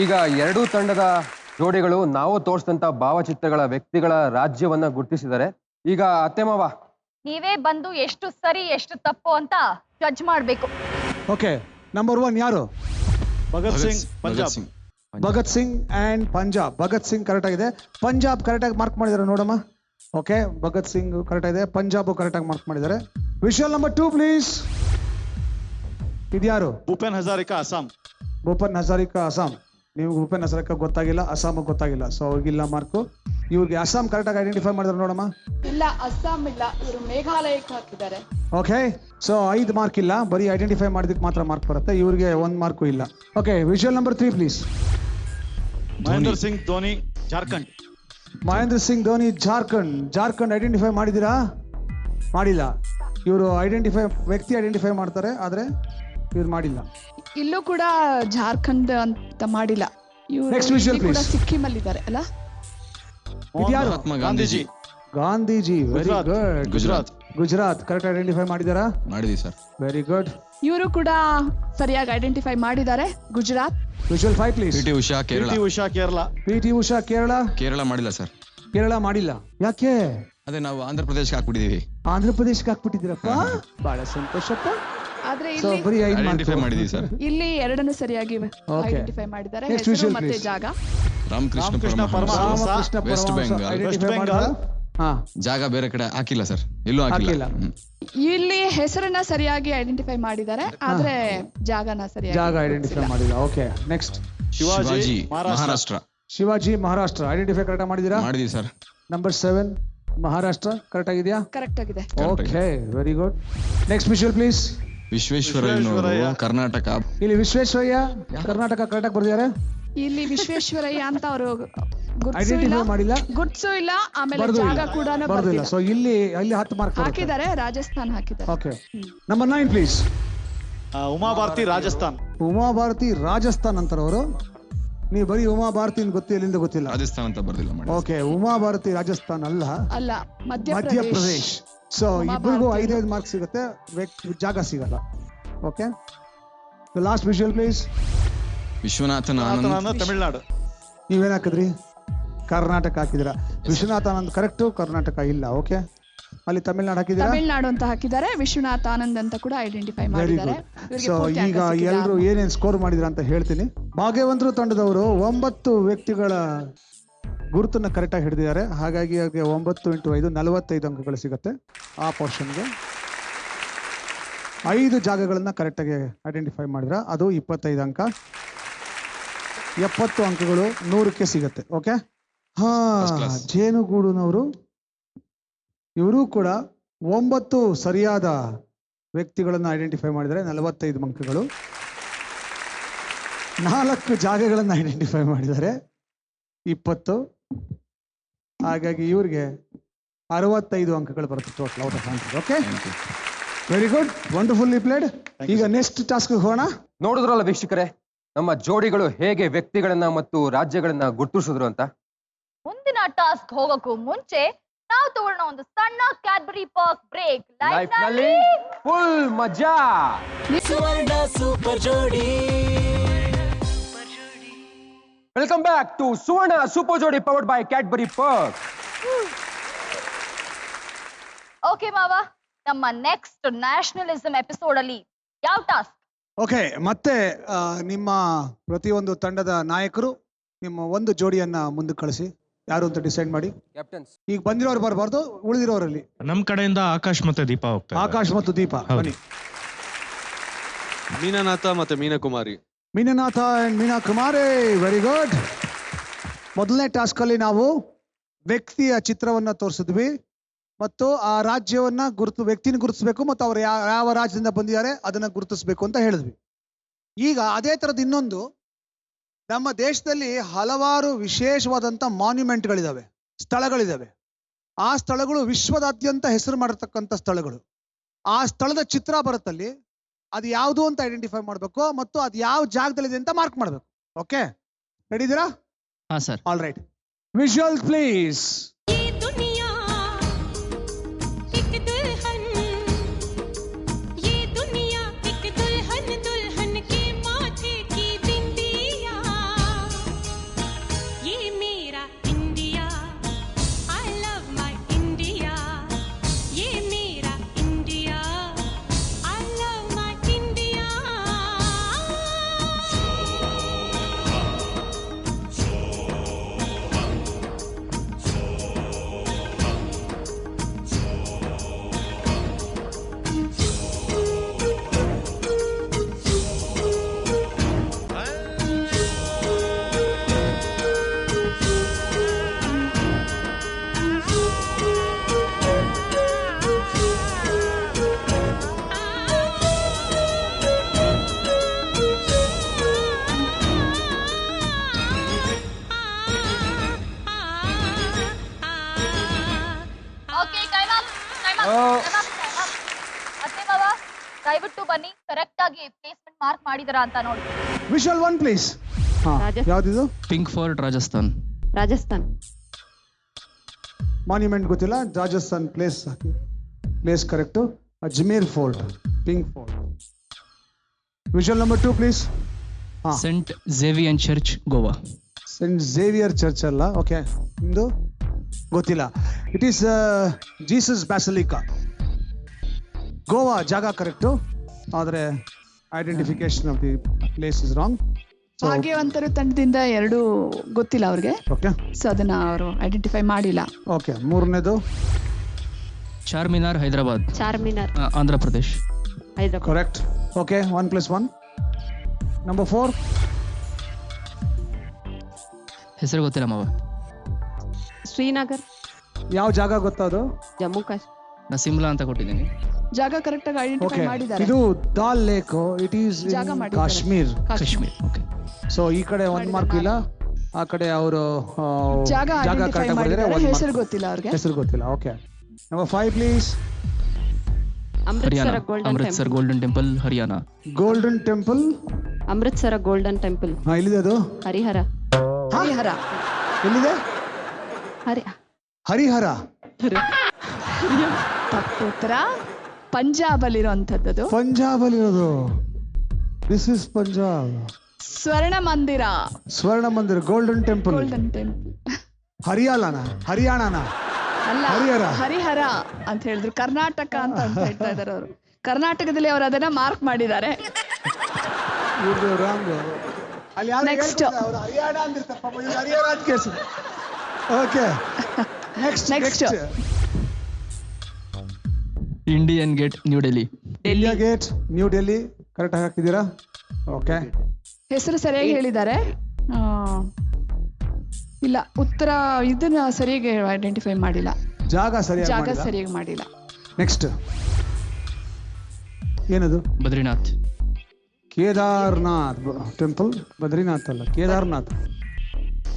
ಈಗ ಎರಡೂ ತಂಡದ ಜೋಡಿಗಳು ನಾವು ತೋರಿಸಿದಂತ ಭಾವಚಿತ್ರಗಳ ವ್ಯಕ್ತಿಗಳ ರಾಜ್ಯವನ್ನ ಗುರುತಿಸಿದ್ದಾರೆ. ಈಗ ಅತ್ತೆ ಮಾವ, ನೀವೇ ಬಂದು ಎಷ್ಟು ಸರಿ ಎಷ್ಟು ತಪ್ಪು ಅಂತ ಜಡ್ಜ್ ಮಾಡ್ಬೇಕು. ಓಕೆ, ನಂಬರ್ 1 ಯಾರು? ಭಗತ್ ಸಿಂಗ್, ಪಂಜಾಬ್. ಭಗತ್ ಸಿಂಗ್ ಅಂಡ್ ಪಂಜಾಬ್. ಭಗತ್ ಸಿಂಗ್ ಕರೆಕ್ಟ್ ಆಗಿದೆ, ಪಂಜಾಬ್ ಕರೆಕ್ಟ್ ಆಗಿ ಮಾರ್ಕ್ ಮಾಡಿದ್ದಾರೆ ನೋಡಮ್ಮ. ಓಕೆ, ಭಗತ್ ಸಿಂಗ್ ಕರೆಕ್ಟ್ ಆಗಿದೆ, ಪಂಜಾಬ್ ಕರೆಕ್ಟ್ ಆಗಿ ಮಾರ್ಕ್ ಮಾಡಿದ್ದಾರೆ. Visual number 2 please. ಇದ್ಯಾರು? ಭೂಪೇನ್ ಹಜಾರಿಕಾ, ಅಸ್ಸಾಂ. ಭೂಪೇನ್ ಹಜಾರಿಕಾ, ಅಸ್ಸಾಂ. ನೀವು ಭೂಪೇನ್ ಹಜಾರಿಕಾ ಗೊತ್ತಾಗಿಲ್ಲ, ಅಸ್ಸಾಂ ಗೊತ್ತಾಗಿಲ್ಲ, ಸೊ ಅವ್ರಿಗಿಲ್ಲ ಮಾರ್ಕು. ಇವ್ರಿಗೆ ಅಸ್ಸಾಂ ಕರೆಕ್ಟ್ ಆಗಿ ಐಡೆಂಟಿಫೈ ಮಾಡಿದ್ರೆ ನೋಡಮ್ಮ. ಇಲ್ಲ, ಅಸ್ಸಾಂ ಇಲ್ಲ, ಇವರು ಮೇಘಾಲಯಕ್ಕೆ ಹಾಕಿದ್ದಾರೆ. ಓಕೆ, ಸೊ 5 ಮಾರ್ಕ್ ಇಲ್ಲ, ಬರೀ ಐಡೆಂಟಿಫೈ ಮಾಡಿದಕ್ಕೆ ಮಾತ್ರ ಮಾರ್ಕ್ ಬರುತ್ತೆ. ಇವ್ರಿಗೆ 1 ಮಾರ್ಕು ಇಲ್ಲ. Okay, visual number 3 please. Mahendra Singh Dhoni, Jharkhand. Mahendra Singh Dhoni, Jharkhand. Jharkhand identify ಮಾಡಿದ್ದೀರಾ? ಮಾಡಿಲ್ಲ. ಇವರು ಐಡೆಂಟಿಫೈ ವ್ಯಕ್ತಿ ಐಡೆಂಟಿಫೈ ಮಾಡ್ತಾರೆ, ಆದ್ರೆ ಇವ್ರು ಮಾಡಿಲ್ಲ. ಇಲ್ಲೂ ಕೂಡ ಜಾರ್ಖಂಡ್ ಅಂತ ಮಾಡಿಲ್ಲ. Next visual, ಇವರು please. ಸಿಕ್ಕಿಂ ಅಲ್ಲಿ ಇದ್ದಾರೆ ಅಲ್ಲ? ಇದ್ಯಾರು? Mahatma Gandhiji. Gandhiji, very good. Gujarat. Gujarat correct identify ಮಾಡಿದಾರಾ? ಮಾಡಿದೀವಿ ಸರ್. Very good. ಇವರು ಕೂಡ ಸರಿಯಾಗಿ ಐಡೆಂಟಿಫೈ ಮಾಡಿದ್ದಾರೆ, Gujarat. Visual 5 please. PT Usha, Kerala. PT Usha, Kerala. PT Usha, Kerala. Kerala ಮಾಡಿಲ್ಲ ಸರ್. ಕೇರಳ ಮಾಡಿಲ್ಲ, ಯಾಕೆ? ಅದೇ ನಾವು ಆಂಧ್ರ ಪ್ರದೇಶಕ್ಕೆ ಹಾಕ್ಬಿಟ್ಟಿದೀವಿ. ಆಂಧ್ರ ಪ್ರದೇಶಕ್ಕೆ ಹಾಕ್ಬಿಟ್ಟಿದ್ದೀರಪ್ಪ, ಬಹಳ ಸಂತೋಷಪ್ಪ. ಆದ್ರೆ ಸೊ ಬರೀ 5 ಐಡೆಂಟಿಫೈ ಮಾಡಿದೀವಿ ಸರ್. ಇಲ್ಲಿ ಎರಡನ್ನು ಸರಿಯಾಗಿ ಐಡೆಂಟಿಫೈ ಮಾಡಿದ್ದಾರೆ, Next ಹೆಸರು visual, ಮತ್ತೆ please. ಜಾಗ. ರಾಮಕೃಷ್ಣ ರಾಮಕೃಷ್ಣ ವೆಸ್ಟ್ ಬೆಂಗಾಲ್. ಐಡೆಂಟಿಫೈ ಮಾಡಿದಾರಾ? ಹಾ, ಜಾಗ ಬೇರೆ ಕಡೆ ಹಾಕಿಲ್ಲ ಸರ್, ಎಲ್ಲೂ ಹಾಕಿಲ್ಲ. ಇಲ್ಲಿ ಹೆಸರನ್ನ ಸರಿಯಾಗಿ ಐಡೆಂಟಿಫೈ ಮಾಡಿದ್ದಾರೆ, ಆದ್ರೆ ಜಾಗನ ಸರಿಯಾಗಿ ಜಾಗ ಐಡೆಂಟಿಫೈ ಮಾಡಿಲ್ಲ. Okay, next. Shivaji, Maharashtra. Shivaji, Maharashtra identify correct ಮಾಡಿದೀರಾ? ಮಾಡಿದೀವಿ ಸರ್. ನಂಬರ್ 7 ಮಹಾರಾಷ್ಟ್ರ ಕರೆಕ್ಟ್ ಆಗಿದೆಯಾ? ಕರೆಕ್ಟ್ ಆಗಿದೆ. Okay, very good. Next visual please. Visvesvaraya, Karnataka. ಇಲ್ಲಿ ವಿಶ್ವೇಶ್ವರಯ್ಯ, ಕರ್ನಾಟಕ ಕರೆಕ್ಟ್ ಆಗಿ ಬರ್ದಿದ್ದಾರೆ. ಇಲ್ಲಿ ವಿಶ್ವೇಶ್ವರಯ್ಯ ಅಂತ ಅವರು ಐಡೆಂಟಿಫೈ ಮಾಡಿಲ್ಲ, ಗುಡ್ಸು ಇಲ್ಲ, ಆಮೇಲೆ ಜಾಗ ಕೂಡ ಬರ್ದಿಲ್ಲ. ಸೊ ಇಲ್ಲಿ 10 ಮಾರ್ಕ್ ಹಾಕಿದ್ದಾರೆ, ರಾಜಸ್ಥಾನ್ ಹಾಕಿದ್ದಾರೆ. Okay, number 9 please. Uma Bharati, Rajasthan. Uma Bharati, Rajasthan ಅಂತಾರೆ ಅವರು. ನೀವು ಬರೀ ಉಮಾ ಭಾರತಿ ಎಲ್ಲಿಂದ ಗೊತ್ತಿಲ್ಲ. ರಾಜಸ್ಥಾನ್ ಅಂತ ಬರ್ದಿಲ್ಲ ಮಾಡಿ. ಓಕೆ, ಉಮಾ ಭಾರತಿ ರಾಜಸ್ಥಾನ್ ಅಲ್ಲ, ಅಲ್ಲ ಮಧ್ಯಪ್ರದೇಶ್. ಸೊ ಇಬ್ಬರಿಗೂ 5 ಮಾರ್ಕ್ಸ್ ಸಿಗುತ್ತೆ, ಜಾಗ ಸಿಗಲ್ಲ. Okay, last visual please. Viswanathan Anand, Tamil Nadu. ನೀವೇನ್ ಹಾಕಿದ್ರಿ? ಕರ್ನಾಟಕ ಹಾಕಿದಿರಾ. ವಿಶ್ವನಾಥ್ ಆನಂದ್ ಕರೆಕ್ಟು, ಕರ್ನಾಟಕ ಇಲ್ಲ. ಓಕೆ, ಅಲ್ಲಿ ತಮಿಳ್ನಾಡು ಹಾಕಿದ್ದೀರಾ? ತಮಿಳ್ನಾಡು ಅಂತ ಹಾಕಿದ್ದಾರೆ. ವಿಶ್ವನಾಥ್ ಆನಂದ್ ಅಂತ ಕೂಡ ಐಡೆಂಟಿಫೈ ಮಾಡಿದ್ದಾರೆ. ಸೊ ಈಗ ಎಲ್ಲರೂ ಏನೇನ್ ಸ್ಕೋರ್ ಮಾಡಿದ್ರ ಅಂತ ಹೇಳ್ತೀನಿ. ಭಾಗ್ಯವಂತರು ತಂಡದವರು 9 ವ್ಯಕ್ತಿಗಳ ಗುರುತನ್ನ ಕರೆಕ್ಟ್ ಆಗಿ ಹಿಡಿದಿದ್ದಾರೆ. ಹಾಗಾಗಿ 9 × 5 45 ಅಂಕಗಳು ಸಿಗುತ್ತೆ ಆ ಪೋರ್ಷನ್ಗೆ. 5 ಜಾಗಗಳನ್ನ ಕರೆಕ್ಟ್ ಆಗಿ ಐಡೆಂಟಿಫೈ ಮಾಡಿದ್ರ, ಅದು 25 ಅಂಕ. 70 ಅಂಕಗಳು 100ಕ್ಕೆ ಸಿಗುತ್ತೆ. ಓಕೆ, ಜೇನುಗೂಡುನವರು ಇವರು ಕೂಡ 9 ಸರಿಯಾದ ವ್ಯಕ್ತಿಗಳನ್ನು ಐಡೆಂಟಿಫೈ ಮಾಡಿದರೆ 45 ಅಂಕಗಳು. 4 ಜಾಗಗಳನ್ನು ಐಡೆಂಟಿಫೈ ಮಾಡಿದ್ದಾರೆ, 20. ಹಾಗಾಗಿ ಇವ್ರಿಗೆ 65 ಅಂಕಗಳು ಬರುತ್ತೆ total out of 100. Okay, very good, wonderfully played. ಈಗ ನೆಕ್ಸ್ಟ್ ಟಾಸ್ಕ್ ಹೋಗೋಣ. ನೋಡಿದ್ರಲ್ಲ ವೀಕ್ಷಕರೇ, ನಮ್ಮ ಜೋಡಿಗಳು ಹೇಗೆ ವ್ಯಕ್ತಿಗಳನ್ನ ಮತ್ತು ರಾಜ್ಯಗಳನ್ನ ಗುರುತಿಸಿದ್ರು ಅಂತ. ಮುಂದಿನ ಟಾಸ್ಕ್ ಹೋಗೋಕ್ಕೂ ಮುಂಚೆ ನಾವು ತಗೊಳ್ಳೋಣ ಒಂದು ಸಣ್ಣ ಕ್ಯಾಡ್ಬರಿ ಪಾಕ್ ಬ್ರೇಕ್. ಲೈಫ್ ನಲ್ಲಿ ಫುಲ್ ಮಜಾ. ಸುವರ್ಣ ಸೂಪರ್ ಜೋಡಿ. Welcome back to Suvarna super ಜೋಡಿ powered by Cadbury Perk. Okay ಮಾವ, ನಮ್ಮ ನೆಕ್ಸ್ಟ್ ನ್ಯಾಷನಲಿಸಂ ಎಪಿಸೋಡ್ ಅಲ್ಲಿ ಯಾವ ಟಾಸ್ಕ್? ಓಕೆ, ಮತ್ತೆ ನಿಮ್ಮ ಪ್ರತಿಯೊಂದು ತಂಡದ ನಾಯಕರು ನಿಮ್ಮ ಒಂದು ಜೋಡಿಯನ್ನ ಮುಂದೆ ಕಳಿಸಿ. ಯಾರು ಅಂತ ಡಿಸೈಡ್ ಮಾಡಿ. ಈಗ ಬಂದಿರೋರು ಬರಬಾರ್ದು, ಉಳಿದಿರೋರಲ್ಲಿ. ನಮ್ ಕಡೆಯಿಂದ ಆಕಾಶ್ ಮತ್ತೆ ದೀಪಾ ಹೋಗ್ತಾರೆ. ಆಕಾಶ್ ಮತ್ತು ದೀಪಾ ಬನ್ನಿ. ಮೀನಾನಾಥ ಮತ್ತೆ Meenakumari. Meenanath and Meenakumari, very good. ಮೊದಲನೇ ಟಾಸ್ಕ್ ಅಲ್ಲಿ ನಾವು ವ್ಯಕ್ತಿಯ ಚಿತ್ರವನ್ನ ತೋರಿಸಿದ್ವಿ ಮತ್ತು ಆ ರಾಜ್ಯವನ್ನ ವ್ಯಕ್ತಿನ ಗುರುತಿಸಬೇಕು ಮತ್ತು ಅವರು ಯಾವ ರಾಜ್ಯದಿಂದ ಬಂದಿದ್ದಾರೆ ಅದನ್ನ ಗುರುತಿಸಬೇಕು ಅಂತ ಹೇಳಿದ್ವಿ. ಈಗ ಅದೇ ತರದ ಇನ್ನೊಂದು, ನಮ್ಮ ದೇಶದಲ್ಲಿ ಹಲವಾರು ವಿಶೇಷವಾದಂಥ ಮಾನ್ಯುಮೆಂಟ್ಗಳಿದ್ದಾವೆ, ಸ್ಥಳಗಳಿದ್ದಾವೆ. ಆ ಸ್ಥಳಗಳು ವಿಶ್ವದಾದ್ಯಂತ ಹೆಸರು ಮಾಡಿರ್ತಕ್ಕಂಥ ಸ್ಥಳಗಳು. ಆ ಸ್ಥಳದ ಚಿತ್ರ ಬರುತ್ತಲ್ಲಿ, ಅದು ಯಾವುದು ಅಂತ ಐಡೆಂಟಿಫೈ ಮಾಡಬೇಕು ಮತ್ತು ಅದು ಯಾವ ಜಾಗದಲ್ಲಿದೆ ಅಂತ ಮಾರ್ಕ್ ಮಾಡಬೇಕು. ಓಕೆ, ರೆಡಿ ಇದ್ದೀರಾ? ಹಾ sir. All right, visual please. ದಯವಿಟ್ಟು ಬನ್ನಿ, ಕರೆಕ್ಟ್ ಆಗಿ ಪ್ಲೇಸ್ಮೆಂಟ್ ಮಾರ್ಕ್ ಮಾಡಿದರಾ ಅಂತ ನೋಡಿ. Visual 1 please. ಯಾವ್ದಿದು? Pink fort, Rajasthan. Rajasthan. Monument ಗೊತ್ತಿಲ್ಲ, ರಾಜಸ್ಥಾನ್ ಪ್ಲೇಸ್ ಹಾಕಿ. Place correct. Ajmer fort, pink fort. Visual number 2 please. Saint Xavier church, Goa. Saint Xavier church ಅಲ್ಲ. ಓಕೆ, ನಿಮ್ದು ಗೊತ್ತಿಲ್ಲ. It is Jesus basilica, Goa. ಜಾಗ ಕರೆಕ್ಟು, ಆದರೆ identification of the place is wrong. ಭಾಗ್ಯವಂತರು ತಂಡದಿಂದ 2 ಗೊತ್ತಿಲ್ಲ ಅವ್ರಿಗೆ. ಓಕೆ, ಸೊ ಅದನ್ನ ಅವರು ಐಡೆಂಟಿಫೈ ಮಾಡಿಲ್ಲ. ಓಕೆ, ಮೂರನೇದು Charminar, Hyderabad. Charminar, Andhra Pradesh. Hyderabad. Correct. Okay, 1+1. Number 4. ಹೆಸರು ಗೊತ್ತಿಲ್ಲ ಮಾವ. ಶ್ರೀನಗರ್. ಯಾವ ಜಾಗ ಗೊತ್ತದು? ಜಮ್ಮು ಕಾಶ್ಮೀರ. ನಾ ಸಿಮ್ಲಾ ಅಂತ ಕೊಟ್ಟಿದ್ದೀನಿ. ಜಾಗ ಕರೆಕ್ಟ್ ಆಗಿ ಐಡೆಂಟಿಫೈ ಮಾಡಿದ್ದಾರೆ. ಇದು Dal lake, it is Kashmir. Kashmir. Okay, so ಈ ಕಡೆ 1 ಮಾರ್ಕ್ ಇಲ್ಲ, ಆ ಕಡೆ ಅವರು ಜಾಗ ಕರೆಕ್ಟ್ ಮಾಡಿದರೆ ಹೆಸರು ಗೊತ್ತಿಲ್ಲ ಅವ್ರಿಗೆ. ಹೆಸರು ಗೊತ್ತಿಲ್ಲ. Okay, number 5 please. Amritsar golden temple, Haryana. Golden temple, Amritsar golden temple. ಎಲ್ಲಿದೆ ಅದು? ಹರಿಹರ. ಹರಿಹರ. ಎಲ್ಲಿದೆ? ಹರಿಹರ. ತಪ್ಪು ಉತ್ತರ. ಪಂಜಾಬ್ ಅಲ್ಲಿರುವಂತದ್ದು. ಪಂಜಾಬ್ ಅಲ್ಲಿರೋದು. This is Punjab. Swarna Mandir. Swarna Mandir, golden temple. Golden temple. ಹರಿಯಾಣನ ಅಲ್ಲ, ಹರಿಹರ. ಹರಿಹರ ಅಂತ ಹೇಳಿದ್ರು. ಕರ್ನಾಟಕ ಅಂತ ಹೇಳ್ತಾ ಇದಾರೆ ಅವರು. ಕರ್ನಾಟಕದಲ್ಲಿ ಅವರು ಅದನ್ನ ಮಾರ್ಕ್ ಮಾಡಿದ್ದಾರೆ. Next okay, next Indian gate, new Delhi. India gate, new Delhi. Correct ಆಗಿ ಹಾಕಿದ್ದೀರಾ? ಓಕೆ. ಹೆಸರು ಸರಿಯಾಗಿ ಹೇಳಿದ್ದಾರೆ. ಇಲ್ಲ, ಉತ್ತರ ಇದನ್ನ ಸರಿಯಾಗಿ ಐಡೆಂಟಿಫೈ ಮಾಡಿಲ್ಲ. ಜಾಗ ಸರಿಯಾಗಿ ಮಾಡಿಲ್ಲ. ನೆಕ್ಸ್ಟ್ ಏನದು? ಬದ್ರಿನಾಥ್. ಕೇದಾರ್ನಾಥ್ ಟೆಂಪಲ್. ಬದ್ರಿನಾಥ್ ಅಲ್ಲ, ಕೇದಾರ್ನಾಥ್.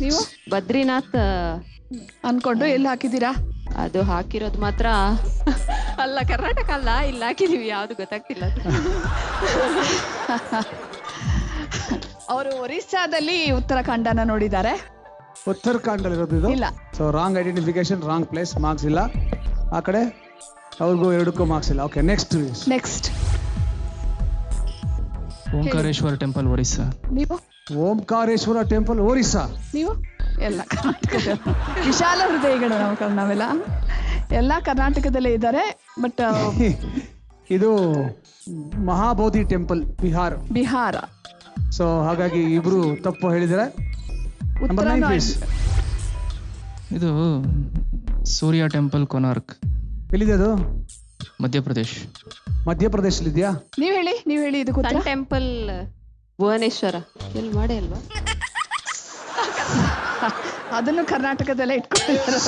ನೀವು ಬದ್ರಿನಾಥ್ ಅನ್ಕೊಂಡು ಎಲ್ಲಿ ಹಾಕಿದ್ದೀರಾ? ಅದು ಹಾಕಿರೋದು ಮಾತ್ರ ಅಲ್ಲ, ಕರ್ನಾಟಕ ಅಲ್ಲ, ಇಲ್ಲಿ ಹಾಕಿದೀವಿ, ಯಾವ್ದು ಗೊತ್ತಾಗ್ತಿಲ್ಲ. ಅವರು ಒರಿಸ್ಸಾದಲ್ಲಿ ಉತ್ತರಾಖಂಡನ ನೋಡಿದ್ದಾರೆ. ಉತ್ತರಾಖಂಡ್ ಇರೋದು ಇದು. ಇಲ್ಲ. So wrong identification, wrong place, marks ಇಲ್ಲ ಆ ಕಡೆ. ಅವ್ರಿಗೂ ಎರಡಕ್ಕೂ ಮಾರ್ಕ್ಸ್ ಇಲ್ಲ. Okay, next Omkareshwar temple, Orissa. ನೀವು? ಓಂಕಾರೇಶ್ವರ ಟೆಂಪಲ್, ಒರಿಸ್ಸಾ. ನೀವು? ಎಲ್ಲ ಕರ್ನಾಟಕದ ವಿಶಾಲ ಹೃದಯಗಳು ನಾವೆಲ್ಲ ಎಲ್ಲ ಕರ್ನಾಟಕದಲ್ಲೇ ಇದ್ದಾರೆ. ಬಟ್ ಇದು ಮಹಾಬೋಧಿ ಟೆಂಪಲ್, ಬಿಹಾರ. ಸೊ ಹಾಗಾಗಿ ಇಬ್ರು ತಪ್ಪು ಹೇಳಿದ್ದಾರೆ. Number 9 please. ಇದು ಸೂರ್ಯ ಟೆಂಪಲ್, ಕೊನಾರ್ಕ್. ಎಲ್ಲಿದೆ ಅದು? ಮಧ್ಯಪ್ರದೇಶ್ ಇದೆಯಾ? ನೀವು ಹೇಳಿ ಇದು ಸನ್ ಟೆಂಪಲ್, ಭುವನೇಶ್ವರ. ಎಲ್ಲಿ ಮಾಡೇ ಅಲ್ವಾ? ಅದನ್ನು ಕರ್ನಾಟಕದಲ್ಲೇ ಇಟ್ಕೊಂಡಿದ್ದಾರೆ.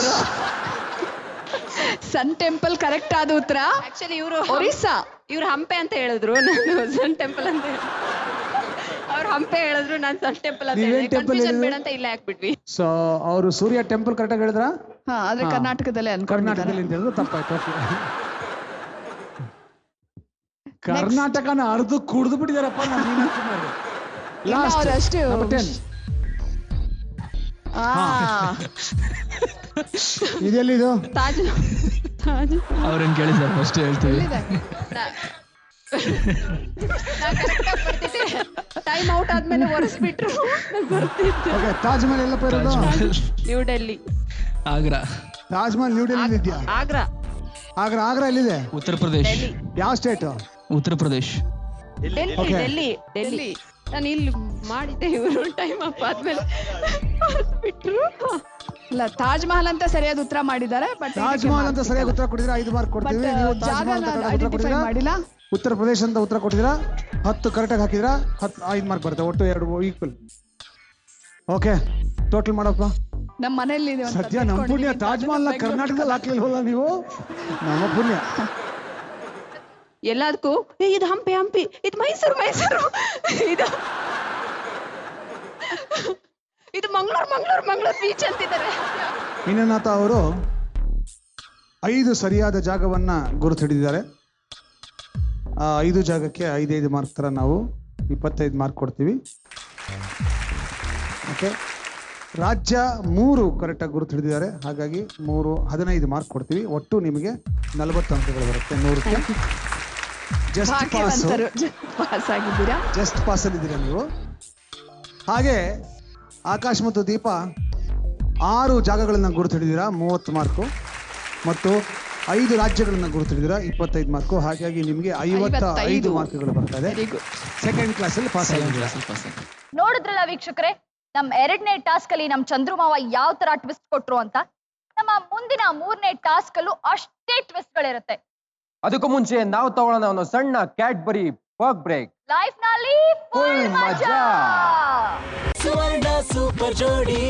ಸನ್ ಟೆಂಪಲ್ ಕರೆಕ್ಟ್ ಆದ ಉತ್ತರ. ಆಕ್ಚುಲಿ ಇವರು ಒರಿಸ್ಸಾ. ಇವ್ರು ಹಂಪೆ ಅಂತ ಹೇಳಿದ್ರು, ನಾನು ಸನ್ ಟೆಂಪಲ್ ಅಂತ ಹೇಳಿದ್ರು. ಅವ್ರು ಹಂಪೆ ಹೇಳಿದ್ರು, ನಾನು ಸನ್ ಟೆಂಪಲ್ ಅಂತ ಹೇಳಿದೆ. ಕನ್ಫ್ಯೂಷನ್ ಬೇಡ ಅಂತ ಇಲ್ಲೇ ಹಾಕ್ಬಿಟ್ವಿ. ಸೊ ಅವರು ಸೂರ್ಯ ಟೆಂಪಲ್ ಕರೆಕ್ಟ್ ಆಗಿ ಹೇಳಿದ್ರ? ಆದ್ರೆ ಕರ್ನಾಟಕದಲ್ಲೇ ಕರ್ನಾಟಕದಲ್ಲಿ ಅಂತ ಹೇಳಿದ್ರು, ತಪ್ಪಾಯ್ತು. ಕರ್ನಾಟಕನ ಅರ್ದು ಕುಡ್ದು ಬಿಟ್ಟಿದಾರಪ್ಪ. ಅಷ್ಟು ಇದೆಲ್ಲಿದು? ತಾಜ್. ಅವ್ರೇನ್ ಕೇಳಿದ್ದಾರೆ ಫಸ್ಟ್ ಹೇಳ್ತೀವಿ. ಟೈಮ್ ಔಟ್ ಆದ್ಮೇಲೆ ಒರೆಸ್ಬಿಟ್ರು. ತಾಜ್ ಮಹಲ್ ಎಲ್ಲಪ್ಪ ಇರೋದು? ನ್ಯೂ ಡೆಲ್ಲಿ. ಆಗ್ರಾ. ತಾಜ್ ಮಹಲ್ ನ್ಯೂ ಡೆಲ್ಲಿ ಇದೆಯಾ? ಆಗ್ರಾ ಎಲ್ಲಿದೆ? ಉತ್ತರ ಪ್ರದೇಶ್. ಯಾವ ಸ್ಟೇಟ್? ಉತ್ತರ ಪ್ರದೇಶ್. ಡೆಲ್ಲಿ. ನಾನು ಇಲ್ಲಿ ಮಾಡಿದ್ದೆ, ಇವರು ಟೈಮ್ ಅಪ್ ಆದ್ಮೇಲೆ ಬಿಟ್ರು. ಅಲ್ಲ, ತಾಜ್ ಮಹಲ್ ಅಂತ ಸರಿಯಾದ ಉತ್ತರ ಮಾಡಿದ್ದಾರೆ. ಬಟ್ ತಾಜ್ ಮಹಲ್ ಅಂತ ಸರಿಯಾಗಿ ಉತ್ತರ ಕೊಟ್ಟಿದ್ದೀರಾ, 5 ಮಾರ್ಕ್ ಕೊಡ್ತೀವಿ. ನೀವು ತಾಜ್ ಮಹಲ್ ಅಂತ ಐಡೆಂಟಿಫೈ ಮಾಡಿಲ್ಲ. ಉತ್ತರ ಪ್ರದೇಶ ಅಂತ ಉತ್ತರ ಕೊಟ್ಟಿದ್ದೀರಾ, 10 ಕರೆಕ್ಟಾಗಿ ಹಾಕಿದ್ರಾ, 5 ಮಾರ್ಕ್ ಬರುತ್ತೆ. ಒಟ್ಟು 2 ಈಕ್ವಲ್. ಓಕೆ, ಟೋಟಲ್ ಮಾಡಪ್ಪ. ನಮ್ಮ ಮನೆಯಲ್ಲಿ ಸದ್ಯ ನಮ್ಮ ಪುಣ್ಯ ತಾಜ್ ಮಹಲ್ ಕರ್ನಾಟಕದಲ್ಲಿ ಹಾಕ್ಲಿಲ್ವಲ್ಲ ನೀವು? ನಮ್ಮ ಪುಣ್ಯ. ಎಲ್ಲದಕ್ಕೂ ಇದು ಹಂಪಿ, ಇದು ಮೈಸೂರು, ಇದು ಮಂಗಳೂರು ಬೀಚ್ ಅಂತಿದ್ದಾರೆ. ಮೀನನಾಥ ಅವರು 5 ಸರಿಯಾದ ಜಾಗವನ್ನ ಗುರುತು ಹಿಡಿದಿದ್ದಾರೆ. 5 ಜಾಗಕ್ಕೆ 5 ಮಾರ್ಕ್ ತರ ನಾವು 25 ಮಾರ್ಕ್ ಕೊಡ್ತೀವಿ. ಓಕೆ, ರಾಜ್ಯ 3 ಕರೆಕ್ಟಾಗಿ ಗುರುತು ಹಿಡಿದಿದ್ದಾರೆ. ಹಾಗಾಗಿ 15 ಮಾರ್ಕ್ ಕೊಡ್ತೀವಿ. ಒಟ್ಟು ನಿಮಗೆ 40 ಅಂಕಗಳು ಬರುತ್ತೆ 100ಕ್ಕೆ. ಜಸ್ಟ್ ಪಾಸ್ ಆಗಿದ್ದೀರಾ ನೀವು. ಹಾಗೆ ಆಕಾಶ್ ಮತ್ತು ದೀಪ 6 ಜಾಗಗಳನ್ನ ಗುರುತು ಹಿಡಿದಿರಾ, 30 ಮಾರ್ಕು. ಮತ್ತು 5 ರಾಜ್ಯಗಳನ್ನ ಗುರುತು ಹಿಡಿದಿರಾ, 25 ಮಾರ್ಕು. ಹಾಗಾಗಿ ನಿಮಗೆ 55 ಮಾರ್ಕ್ಗಳು ಬರ್ತದೆ. ಸೆಕೆಂಡ್ ಕ್ಲಾಸ್ ಅಲ್ಲಿ ಪಾಸ್ ಆಗಿದ್ದೀರಾ. ನೋಡಿದ್ರಲ್ಲ ವೀಕ್ಷಕರೇ, ನಮ್ಮ 2ನೇ ಟಾಸ್ಕ್ ಅಲ್ಲಿ ನಮ್ಮ ಚಂದ್ರಮಾವ ಯಾವ ತರ ಟ್ವಿಸ್ಟ್ ಕೊಟ್ರು ಅಂತ. ನಮ್ಮ ಮುಂದಿನ 3ನೇ ಟಾಸ್ಕ್ ಅಲ್ಲೂ ಅಷ್ಟೇ ಟ್ವಿಸ್ಟ್ ಗಳಿರುತ್ತೆ. ಅದಕ್ಕೂ ಮುಂಚೆ ನಾವು ತಗೊಳ್ಳೋಣ ಒಂದು ಸಣ್ಣ ಕ್ಯಾಡ್ಬರಿ ವರ್ಕ್ ಬ್ರೇಕ್. ಲೈಫ್ ನಲ್ಲಿ ಫುಲ್ ಮಜಾ. ಸುವರ್ಣ ಸೂಪರ್ ಜೋಡಿ.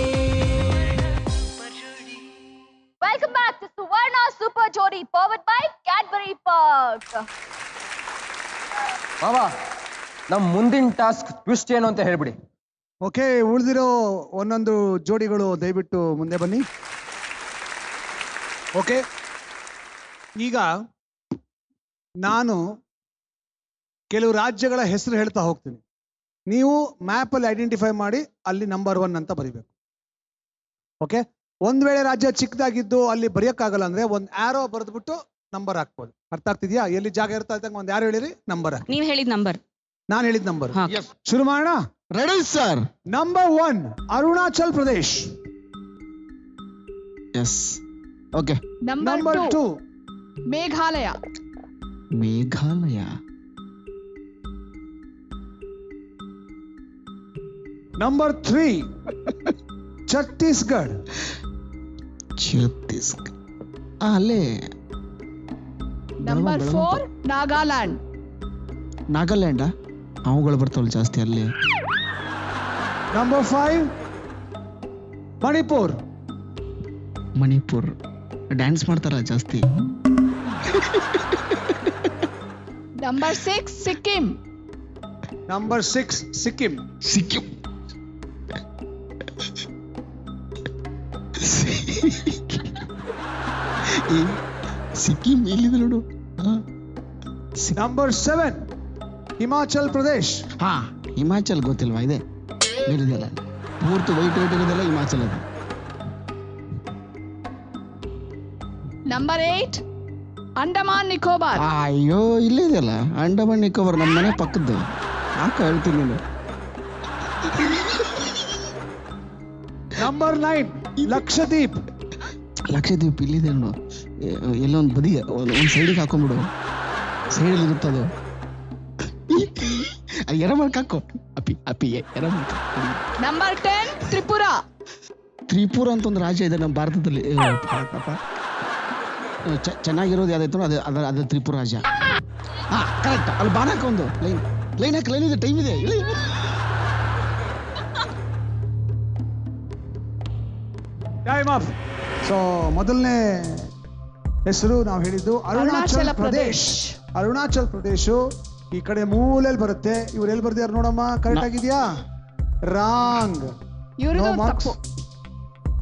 Welcome back to Suvarna super ಜೋಡಿ, ಪವರ್ಡ್ ಬೈ ಕ್ಯಾಡ್ಬರಿ ಪಾರ್ಕ್. ಬಾಬಾ, ನಮ್ಮ ಮುಂದಿನ ಟಾಸ್ಕ್ ಟ್ವಿಸ್ಟ್ ಏನು ಅಂತ ಹೇಳ್ಬಿಡಿ. ಓಕೆ, ಉಳಿದಿರೋ ಒಂದೊಂದು ಜೋಡಿಗಳು ದಯವಿಟ್ಟು ಮುಂದೆ ಬನ್ನಿ. ಓಕೆ, ಈಗ ನಾನು ಕೆಲವು ರಾಜ್ಯಗಳ ಹೆಸರು ಹೇಳ್ತಾ ಹೋಗ್ತೀನಿ. ನೀವು ಮ್ಯಾಪ್ ಅಲ್ಲಿ ಐಡೆಂಟಿಫೈ ಮಾಡಿ ಅಲ್ಲಿ ನಂಬರ್ 1 ಅಂತ ಬರೀಬೇಕು. ಓಕೆ, ಒಂದ್ ವೇಳೆ ರಾಜ್ಯ ಚಿಕ್ಕದಾಗಿದ್ದು ಅಲ್ಲಿ ಬರೆಯಕ್ಕಾಗಲ್ಲ ಅಂದ್ರೆ ಒಂದ್ ಆರೋ ಬರೆದ್ಬಿಟ್ಟು ನಂಬರ್ ಹಾಕ್ಬೋದು. ಅರ್ಥ ಆಗ್ತಿದ್ಯಾ? ಎಲ್ಲಿ ಜಾಗ ಇರ್ತಾ ಇದ್ದಂಗೆ ಒಂದ್ ಆರೋ ಹೇಳಿರಿ, ನಂಬರ್ ಹಾಕಿ. ನೀವ್ ಹೇಳಿದ ನಂಬರ್, ನಾನು ಹೇಳಿದ ನಂಬರ್. ಶುರು ಮಾಡೋಣ. Ready sir. Number 1 Arunachal Pradesh. Yes. Okay. Number 2 Meghalaya. Meghalaya. Number 3 Chhattisgarh. Chhattisgarh ಅಲ್ಲೇ. ನಂಬರ್ 4 ನಾಗಾಲ್ಯಾಂಡ್. ನಾಗಾಲ್ಯಾಂಡ ಅವುಗಳು ಬರ್ತಾವಲ್ಲ ಜಾಸ್ತಿ ಅಲ್ಲಿ. ನಂಬರ್ 5 ಮಣಿಪುರ್. ಮಣಿಪುರ್ ಡ್ಯಾನ್ಸ್ ಮಾಡ್ತಾರ ಜಾಸ್ತಿ. ನಂಬರ್ 6 ಸಿಕ್ಕಿಂ. ನಂಬರ್ 6 ಸಿಕ್ಕಿಂ. ಸಿಕ್ಕಿಂ. ಸಿಕ್ಕಿಂ ಇಲ್ಲಿದೆ ನೋಡು. ನಂಬರ್ 7 ಹಿಮಾಚಲ್ ಪ್ರದೇಶ್. ಹಾ, ಹಿಮಾಚಲ್ ಗೊತ್ತಿಲ್ವಾ? ಇದೆ ಮೇಲಿದೆಯಲ್ಲ, ಪೂರ್ತಿ ವೈಟ್ ವೈಟ್ ಇರೋದೆಲ್ಲ ಹಿಮಾಚಲ್ ಅದು. ನಂಬರ್ 8 ಅಂಡಮಾನ್ ನಿಕೋಬಾರ್. ಅಯ್ಯೋ, ಇಲ್ಲೇ ಇದೆಯಲ್ಲ ಅಂಡಮಾನ್ ನಿಕೋಬಾರ್, ನಮ್ಮ ಮನೆ ಪಕ್ಕದ್ದು. ಯಾಕ ಹೇಳ್ತೀನಿ ನೀನು. ನಂಬರ್ 9 ಲಕ್ಷದ್ವೀಪ್. ಲಕ್ಷದ್ವೀಪ್ ಇಲ್ಲಿದೆ ನೋಡು. ಎಲ್ಲೊಂದು ಬದಿ ಒಂದ್ ಸೈಡಿಗೆ ಹಾಕೊಂಡ್ಬಿಡು, ಸೈಡಲ್ಲಿ ಇರುತ್ತದು. ಎರಮಲ್ಕ್ ಹಾಕೋ. ಅಪ್ಪಿ ಎರಮಲ್ಕ್. ನಂಬರ್ 10 ತ್ರಿಪುರಾ. ತ್ರಿಪುರ ಅಂತ ಒಂದು ರಾಜ್ಯ ಇದೆ ನಮ್ಮ ಭಾರತದಲ್ಲಿ. ಚೆನ್ನಾಗಿರೋದು ಯಾವ್ದಾಯ್ತು ಅದ ತ್ರಿಪುರ ರಾಜ್ಯ. ಹಾ, ಕರೆಕ್ಟ್. ಅಲ್ಲಿ ಬಾಣ ಹಾಕ, ಒಂದು ಲೈನ್ ಹಾಕಿ. ಲೈನ್ ಇದೆ, ಟೈಮ್ ಇದೆ. Time of. ಸೊ ಮೊದಲನೇ ಹೆಸರು ನಾವು ಹೇಳಿದ್ದು ಅರುಣಾಚಲ್ ಪ್ರದೇಶ್. ಅರುಣಾಚಲ್ ಪ್ರದೇಶ ಈ ಕಡೆ ಮೂಲೆಯಲ್ಲಿ ಬರುತ್ತೆ. ಇವ್ರು ಎಲ್ಲಿ ಬರ್ದಿದ್ದಾರೆ ನೋಡಮ್ಮ, ಕರೆಕ್ಟ್ ಆಗಿದ್ಯಾ? ರಾಂಗ್.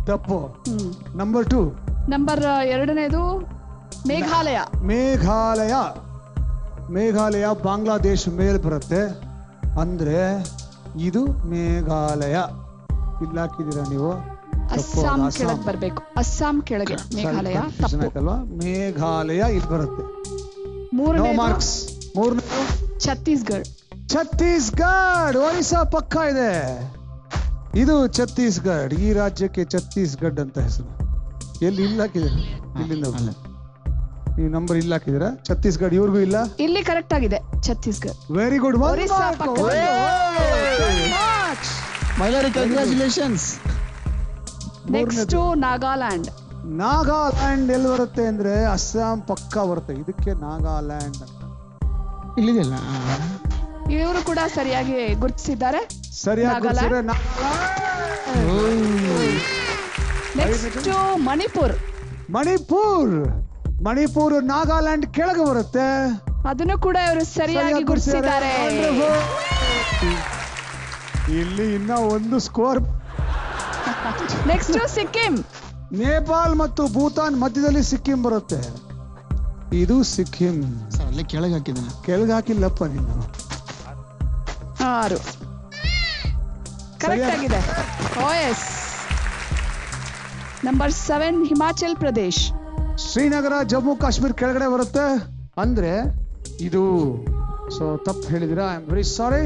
ತಪ್ಪು. ನಂಬರ್ 2. ನಂಬರ್ 2ನೇದು ಮೇಘಾಲಯ. ಮೇಘಾಲಯ ಬಾಂಗ್ಲಾದೇಶ್ ಮೇಲೆ ಬರುತ್ತೆ, ಅಂದ್ರೆ ಇದು ಮೇಘಾಲಯ. ಇಲ್ಲಿ ಹಾಕಿದೀರಾ ನೀವು? ಅಸ್ಸಾಂ ಕೆಳಗೆ ಬರ್ಬೇಕು. ಅಸ್ಸಾಂ ಕೆಳಗೆ ಮೇಘಾಲಯ. ಆಯ್ತಲ್ವಾ? ಮೇಘಾಲಯ ಇಲ್ಲಿ ಬರುತ್ತೆ. 3ನೇ ಮಾರ್ಕ್ಸ್. 3ನೇ ಛತ್ತೀಸ್ಗಢ. ಒರಿಸ್ಸಾ ಪಕ್ಕ ಇದೆ. ಇದು ಛತ್ತೀಸ್ಗಢ. ಈ ರಾಜ್ಯಕ್ಕೆ ಛತ್ತೀಸ್ಗಢ ಅಂತ ಹೆಸರು. ಎಲ್ಲಿ ಇಲ್ಲಿ ಹಾಕಿದ್ದೀರಾ? ಇಲ್ಲಿಂದ ನೀವು ನಂಬರ್ ಇಲ್ಲಿ ಹಾಕಿದ್ದೀರಾ? ಛತ್ತೀಸ್ಗಢ ಇವ್ರಿಗೂ ಇಲ್ಲ. ಇಲ್ಲಿ ಕರೆಕ್ಟ್ ಆಗಿದೆ ಛತ್ತೀಸ್ಗಢ. Very good. ಒರಿಸ್ಸಾ ಪಕ್ಕ. ಮೈಲಾರಿ, ಕಂಗ್ರಾಚುಲೇಷನ್ಸ್. ನೆಕ್ಸ್ಟ್ ನಾಗಾಲ್ಯಾಂಡ್. ನಾಗಾಲ್ಯಾಂಡ್ ಎಲ್ಲಿ ಬರುತ್ತೆ ಅಂದ್ರೆ ಅಸ್ಸಾಂ ಪಕ್ಕ ಬರುತ್ತೆ. ಇದಕ್ಕೆ ನಾಗಾಲ್ಯಾಂಡ್ ಅಂತ ಇಲ್ಲಿದೆಲ್ಲ. ಇವರು ಕೂಡ ಸರಿಯಾಗಿ ಗುರುತಿಸಿದ್ದಾರೆ. ನೆಕ್ಸ್ಟ್ ಮಣಿಪುರ್ ನಾಗಾಲ್ಯಾಂಡ್ ಕೆಳಗೆ ಬರುತ್ತೆ. ಅದನ್ನು ಕೂಡ ಇವರು ಸರಿಯಾಗಿ ಗುರುತಿಸಿದ್ದಾರೆ. ಇಲ್ಲಿ ಇನ್ನ ಒಂದು ಸ್ಕೋರ್. ನೆಕ್ಸ್ಟ್ ಸಿಕ್ಕಿಂ. ನೇಪಾಲ್ ಮತ್ತು ಭೂತಾನ್ ಮಧ್ಯದಲ್ಲಿ ಸಿಕ್ಕಿಂ ಬರುತ್ತೆ. ಇದು ಸಿಕ್ಕಿಂ. ಅಲ್ಲಿ ಕೆಳಗೆ ಹಾಕಿದ್ದಾನೆ. ಕೆಳಗೆ ಹಾಕಿಲ್ಲಪ್ಪ ನೀನು. 6 ಕರೆಕ್ಟ್ ಆಗಿದೆ. ನಂಬರ್ 7 ಹಿಮಾಚಲ್ ಪ್ರದೇಶ್. ಶ್ರೀನಗರ ಜಮ್ಮು ಕಾಶ್ಮೀರ್ ಕೆಳಗಡೆ ಬರುತ್ತೆ, ಅಂದ್ರೆ ಇದು. ಸೊ ತಪ್ಪು ಹೇಳಿದಿರಾ, ಐ ಆಮ್ ವೆರಿ ಸಾರಿ.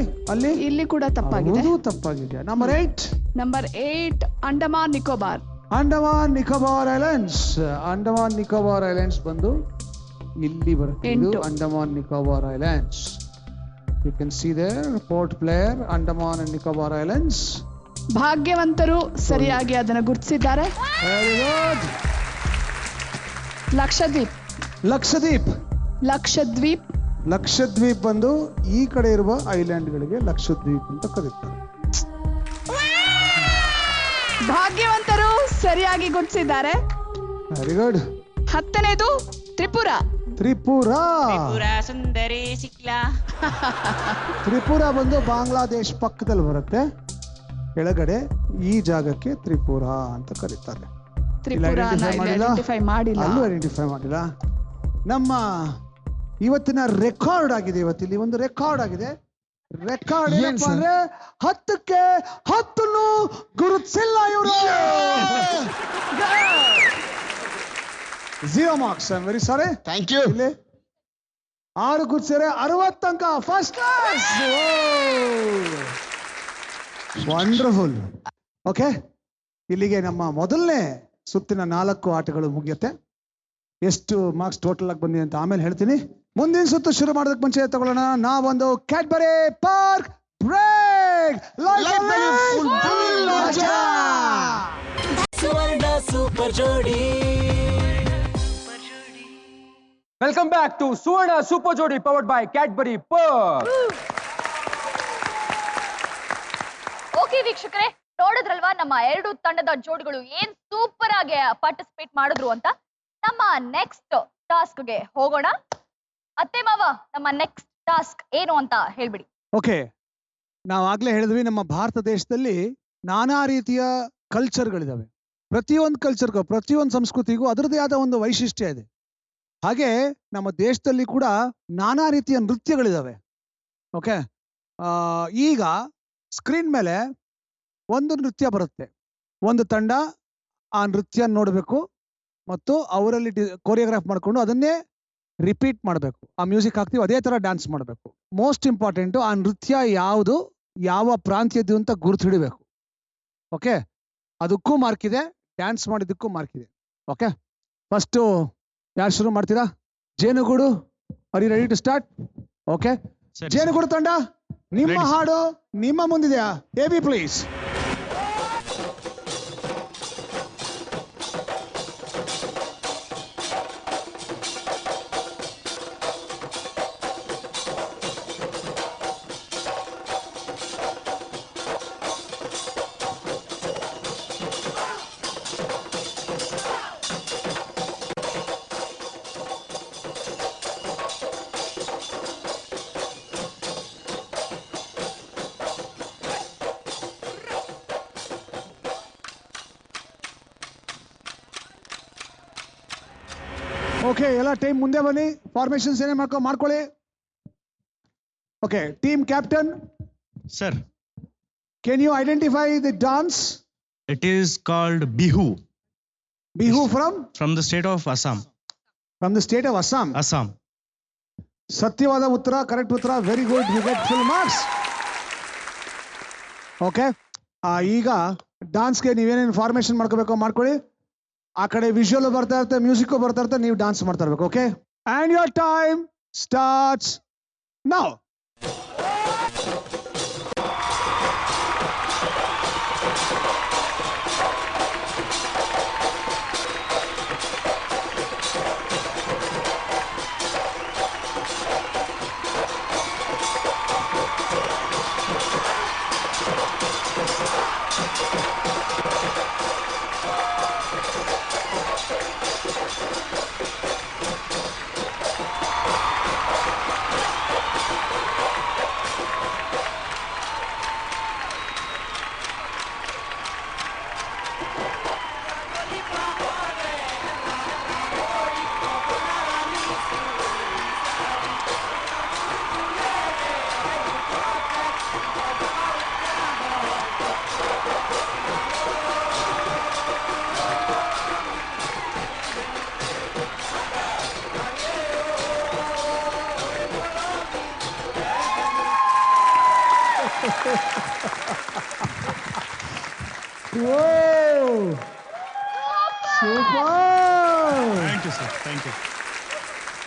ಇಲ್ಲಿ ಕೂಡ ತಪ್ಪಾಗಿದೆ. ತಪ್ಪಾಗಿದೆ. ನಂಬರ್ 8 ಅಂಡಮಾನ್ ನಿಕೋಬಾರ್. ಅಂಡಮಾನ್ ನಿಕೋಬಾರ್ ಐಲ್ಯಾಂಡ್ಸ್ ಬಂದು ಇಲ್ಲಿ ಬರುತ್ತೆ. ಇದು Andaman Nicobar islands. You can see there Port Blair, Andaman and Nicobar islands. ಭಾಗ್ಯವಂತರು ಸರಿಯಾಗಿ ಅದನ್ನು ಗುರುತಿಸಿದ್ದಾರೆ. Very good. ಲಕ್ಷದ್ವೀಪ್ ಬಂದು ಈ ಕಡೆ ಇರುವ ಐಲ್ಯಾಂಡ್ಗಳಿಗೆ ಲಕ್ಷದ್ವೀಪ್ ಅಂತ ಕರೀತಾರೆ. ಭಾಗ್ಯವಂತರು ಸರಿಯಾಗಿ ಗುರುತಿಸಿದ್ದಾರೆ. Very good. 10ನೇದು ತ್ರಿಪುರಾ. ಸುಂದರಿ ಸಿಕ್ಲಾ. ತ್ರಿಪುರ ಬಂದು ಬಾಂಗ್ಲಾದೇಶ್ ಪಕ್ಕದಲ್ಲಿ ಬರುತ್ತೆ. ಕೆಳಗಡೆ ಈ ಜಾಗಕ್ಕೆ ತ್ರಿಪುರಾ ಅಂತ ಕರೀತಾರೆ. ಐಡೆಂಟಿಫೈ ಮಾಡಿಲ್ಲ. ನಮ್ಮ ಇವತ್ತಿನ ರೆಕಾರ್ಡ್ ಆಗಿದೆ. ಇವತ್ತಿಲ್ಲಿ ಒಂದು ರೆಕಾರ್ಡ್ ಆಗಿದೆ. ರೆಕಾರ್ಡ್ ಏನಪ್ಪ ಅಂದ್ರೆ 10ಕ್ಕೆ 10 ಗುರುತಿಸಿಲ್ಲ ಇವರು. 0 marks. I am very sorry. Thank you. ಇಲ್ಲಿ 6 ಗುರುತಿಸಿದ್ರೆ 60 ಅಂಕ. First class. ವಂಡರ್ಫುಲ್. ಓಕೆ, ಇಲ್ಲಿಗೆ ನಮ್ಮ ಮೊದಲನೇ ಸುತ್ತಿನ 4 ಆಟಗಳು ಮುಗಿಯುತ್ತೆ. ಎಷ್ಟು ಮಾರ್ಕ್ಸ್ ಟೋಟಲ್ ಆಗಿ ಬಂದಿದೆ ಅಂತ ಆಮೇಲೆ ಹೇಳ್ತೀನಿ. ಮುಂದಿನ ಸುತ್ತು ಶುರು ಮಾಡೋದಕ್ಕೆ ಮುಂಚೆ ತಗೊಳ್ಳೋಣ ನಾವೊಂದು ಕ್ಯಾಡ್ಬರಿ ಪಾರ್ಕ್ ಬ್ರೇಕ್. ಸೂಪರ್ ಜೋಡಿ. Welcome back to Suvarna super ಜೋಡಿ powered by Cadbury Perk. Okay ವೀಕ್ಷಕರೇ, ನೋಡಿದ್ರಲ್ವಾ ನಮ್ಮ 2 ತಂಡದ ಜೋಡಿಗಳು ಏನ್ ಸೂಪರ್ ಆಗಿ ಪಾರ್ಟಿಸಿಪೇಟ್ ಮಾಡಿದ್ರು ಅಂತ. ನಮ್ಮ ನೆಕ್ಸ್ಟ್ ಟಾಸ್ಕ್ಗೆ ಹೋಗೋಣ. ಅತ್ತೆ ಮಾವ, ನಮ್ಮ ನೆಕ್ಸ್ಟ್ ಟಾಸ್ಕ್ ಏನು ಅಂತ ಹೇಳ್ಬಿಡಿ. ಓಕೆ, ನಾವು ಆಗ್ಲೇ ಹೇಳಿದ್ವಿ ನಮ್ಮ ಭಾರತ ದೇಶದಲ್ಲಿ ನಾನಾ ರೀತಿಯ ಕಲ್ಚರ್ಗಳಿದಾವೆ. ಪ್ರತಿಯೊಂದು ಕಲ್ಚರ್ಗೂ ಪ್ರತಿಯೊಂದು ಸಂಸ್ಕೃತಿಗೂ ಅದರದೇ ಆದ ಒಂದು ವೈಶಿಷ್ಟ್ಯ ಇದೆ. ಹಾಗೆ ನಮ್ಮ ದೇಶದಲ್ಲಿ ಕೂಡ ನಾನಾ ರೀತಿಯ ನೃತ್ಯಗಳಿದಾವೆ. ಓಕೆ, ಈಗ ಸ್ಕ್ರೀನ್ ಮೇಲೆ ಒಂದು ನೃತ್ಯ ಬರುತ್ತೆ. ಒಂದು ತಂಡ ಆ ನೃತ್ಯ ನೋಡಬೇಕು ಮತ್ತು ಅವರಲ್ಲಿ ಕೊರಿಯೋಗ್ರಾಫ್ ಮಾಡಿಕೊಂಡು ಅದನ್ನೇ ರಿಪೀಟ್ ಮಾಡಬೇಕು. ಆ ಮ್ಯೂಸಿಕ್ ಹಾಕ್ತೀವಿ, ಅದೇ ಥರ ಡ್ಯಾನ್ಸ್ ಮಾಡಬೇಕು. ಮೋಸ್ಟ್ ಇಂಪಾರ್ಟೆಂಟು ಆ ನೃತ್ಯ ಯಾವುದು, ಯಾವ ಪ್ರಾಂತ್ಯದ್ದು ಅಂತ ಗುರುತು ಹಿಡಿಬೇಕು. ಓಕೆ, ಅದಕ್ಕೂ ಮಾರ್ಕ್ ಇದೆ, ಡ್ಯಾನ್ಸ್ ಮಾಡಿದ್ದಕ್ಕೂ ಮಾರ್ಕ್ ಇದೆ. ಓಕೆ, ಫಸ್ಟು ಯಾರು ಶುರು ಮಾಡ್ತೀರಾ? ಜೇನುಗೂಡು, are you ready to start? Okay, ಜೇನುಗೂಡು ತಂಡ, ನಿಮ್ಮ ಹಾಡು ನಿಮ್ಮ ಮುಂದಿದೆಯಾ? A B please. ಓಕೆ, ಎಲ್ಲ ಟೀಮ್ ಮುಂದೆ ಬನ್ನಿ. ಫಾರ್ಮೇಶನ್ಸ್ ಏನೇ ಮಾಡ್ಕೊಳ್ಳಿ. Okay, team captain sir, can you identify the dance? It is called Bihu. Bihu from the state of Assam. From the state of Assam. Assam. ಸತ್ಯವಾದ ಉತ್ತರ, ಕರೆಕ್ಟ್ ಉತ್ತರ. Very good, you get full marks. Okay, ಈಗ ಡಾನ್ಸ್ಗೆ ನೀವೇನೇನು formation ಮಾಡ್ಕೋಬೇಕು ಮಾಡ್ಕೊಳ್ಳಿ. ಆ ಕಡೆ ವಿಜುವಲ್ ಬರ್ತಾ ಇರುತ್ತೆ, ಮ್ಯೂಸಿಕ್ ಬರ್ತಾ ಇರುತ್ತೆ, ನೀವು ಡಾನ್ಸ್ ಮಾಡ್ತಾ ಇರ್ಬೇಕು. Okay, and your time starts now.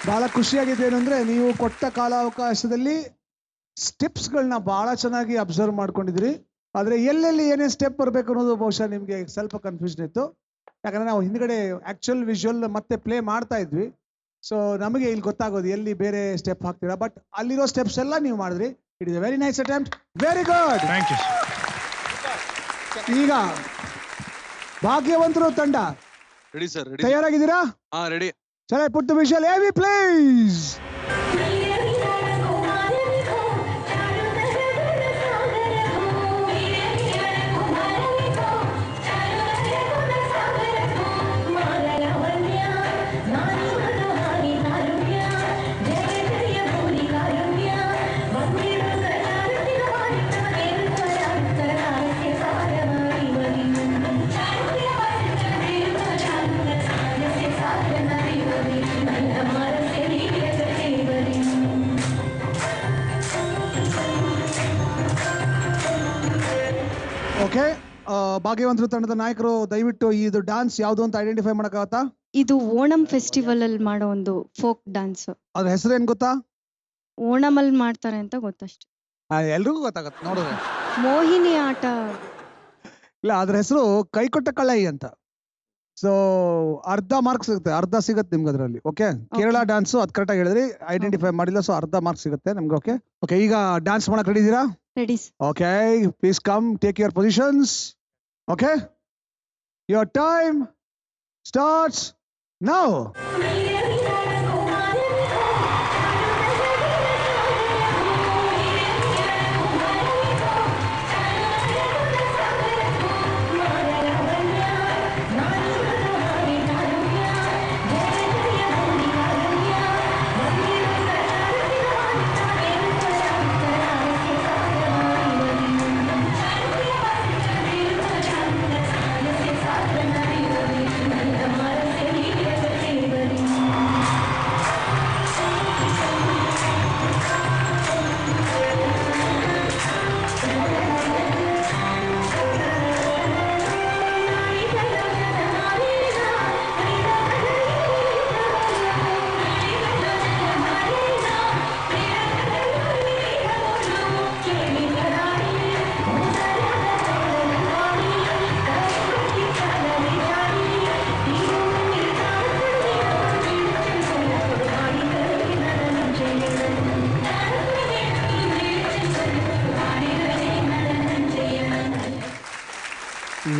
ಬಹಳ ಖುಷಿಯಾಗಿದೆ ಏನಂದ್ರೆ ನೀವು ಕೊಟ್ಟ ಕಾಲಾವಕಾಶದಲ್ಲಿ ಸ್ಟೆಪ್ಸ್ಗಳನ್ನ ಬಹಳ ಚೆನ್ನಾಗಿ ಅಬ್ಸರ್ವ್ ಮಾಡ್ಕೊಂಡಿದ್ರಿ. ಆದ್ರೆ ಎಲ್ಲೆಲ್ಲಿ ಏನೇ ಸ್ಟೆಪ್ ಬರಬೇಕು ಅನ್ನೋದು ಬಹುಶಃ ನಿಮ್ಗೆ ಸ್ವಲ್ಪ ಕನ್ಫ್ಯೂಷನ್ ಇತ್ತು. ಯಾಕಂದ್ರೆ ನಾವು ಹಿಂದ್ಗಡೆ ಆಕ್ಚುಯಲ್ ವಿಜುವಲ್ ಮತ್ತೆ ಪ್ಲೇ ಮಾಡ್ತಾ ಇದ್ವಿ. ಸೊ ನಮಗೆ ಇಲ್ಲಿ ಗೊತ್ತಾಗೋದು ಎಲ್ಲಿ ಬೇರೆ ಸ್ಟೆಪ್ ಹಾಕ್ತೀರಾ. ಬಟ್ ಅಲ್ಲಿರೋ ಸ್ಟೆಪ್ಸ್ ಎಲ್ಲ ನೀವು ಮಾಡಿದ್ರಿ. It is a very nice attempt. Very good. Thank you. ಈಗ ಭಾಗ್ಯವಂತರು ತಂಡ ರೆಡಿ ಸರ್. ತಯಾರಾಗಿದ್ದೀರಾ? ಹಾ, ready. Shall I put the visual? AV, please. Okay, ಭಾಗ್ಯವಂತರು ತಂಡದ ನಾಯಕರು ದಯವಿಟ್ಟು ಇದು ಡಾನ್ಸ್ ಯಾವುದು ಅಂತ ಐಡೆಂಟಿಫೈ ಮಾಡಕ್ಕಾಗತ್ತಾ? ಇದು ಓಣಂ ಫೆಸ್ಟಿವಲ್ ಅಲ್ಲಿ ಮಾಡೋ ಒಂದು ಫೋಕ್ ಡಾನ್ಸ್. ಅದ್ರ ಹೆಸರು ಏನ್ ಗೊತ್ತಾ? ಓಣಂ ಅಲ್ಲಿ ಮಾಡ್ತಾರೆ ಅಂತ ಗೊತ್ತಷ್ಟೇ. ಎಲ್ರಿಗೂ ಗೊತ್ತಾಗತ್ತೆ ನೋಡಿದ್ರೆ. ಮೋಹಿನಿ ಆಟ. ಇಲ್ಲ, ಅದ್ರ ಹೆಸರು ಕೈಕೊಟ್ಟ ಕಳೈ ಅಂತ. ಸೊ ಅರ್ಧ ಮಾರ್ಕ್ಸ್ ಸಿಗುತ್ತೆ, ಅರ್ಧ ಸಿಗುತ್ತೆ ನಿಮ್ಗೆ ಅದರಲ್ಲಿ. ಓಕೆ, ಕೇರಳ ಡ್ಯಾನ್ಸ್ ಅದ್ ಕರೆಕ್ಟ್ ಆಗಿ ಹೇಳಿದ್ರಿ, ಐಡೆಂಟಿಫೈ ಮಾಡಿಲ್ಲ, ಸೊ ಅರ್ಧ ಮಾರ್ಕ್ಸ್ ಸಿಗುತ್ತೆ ನಿಮ್ಗೆ. ಓಕೆ ಓಕೆ, ಈಗ ಡ್ಯಾನ್ಸ್ ಮಾಡಕ್ ರೆಡಿ ಇದೀರಾ? Ready. Okay, please come, take your positions. Okay, your time starts now.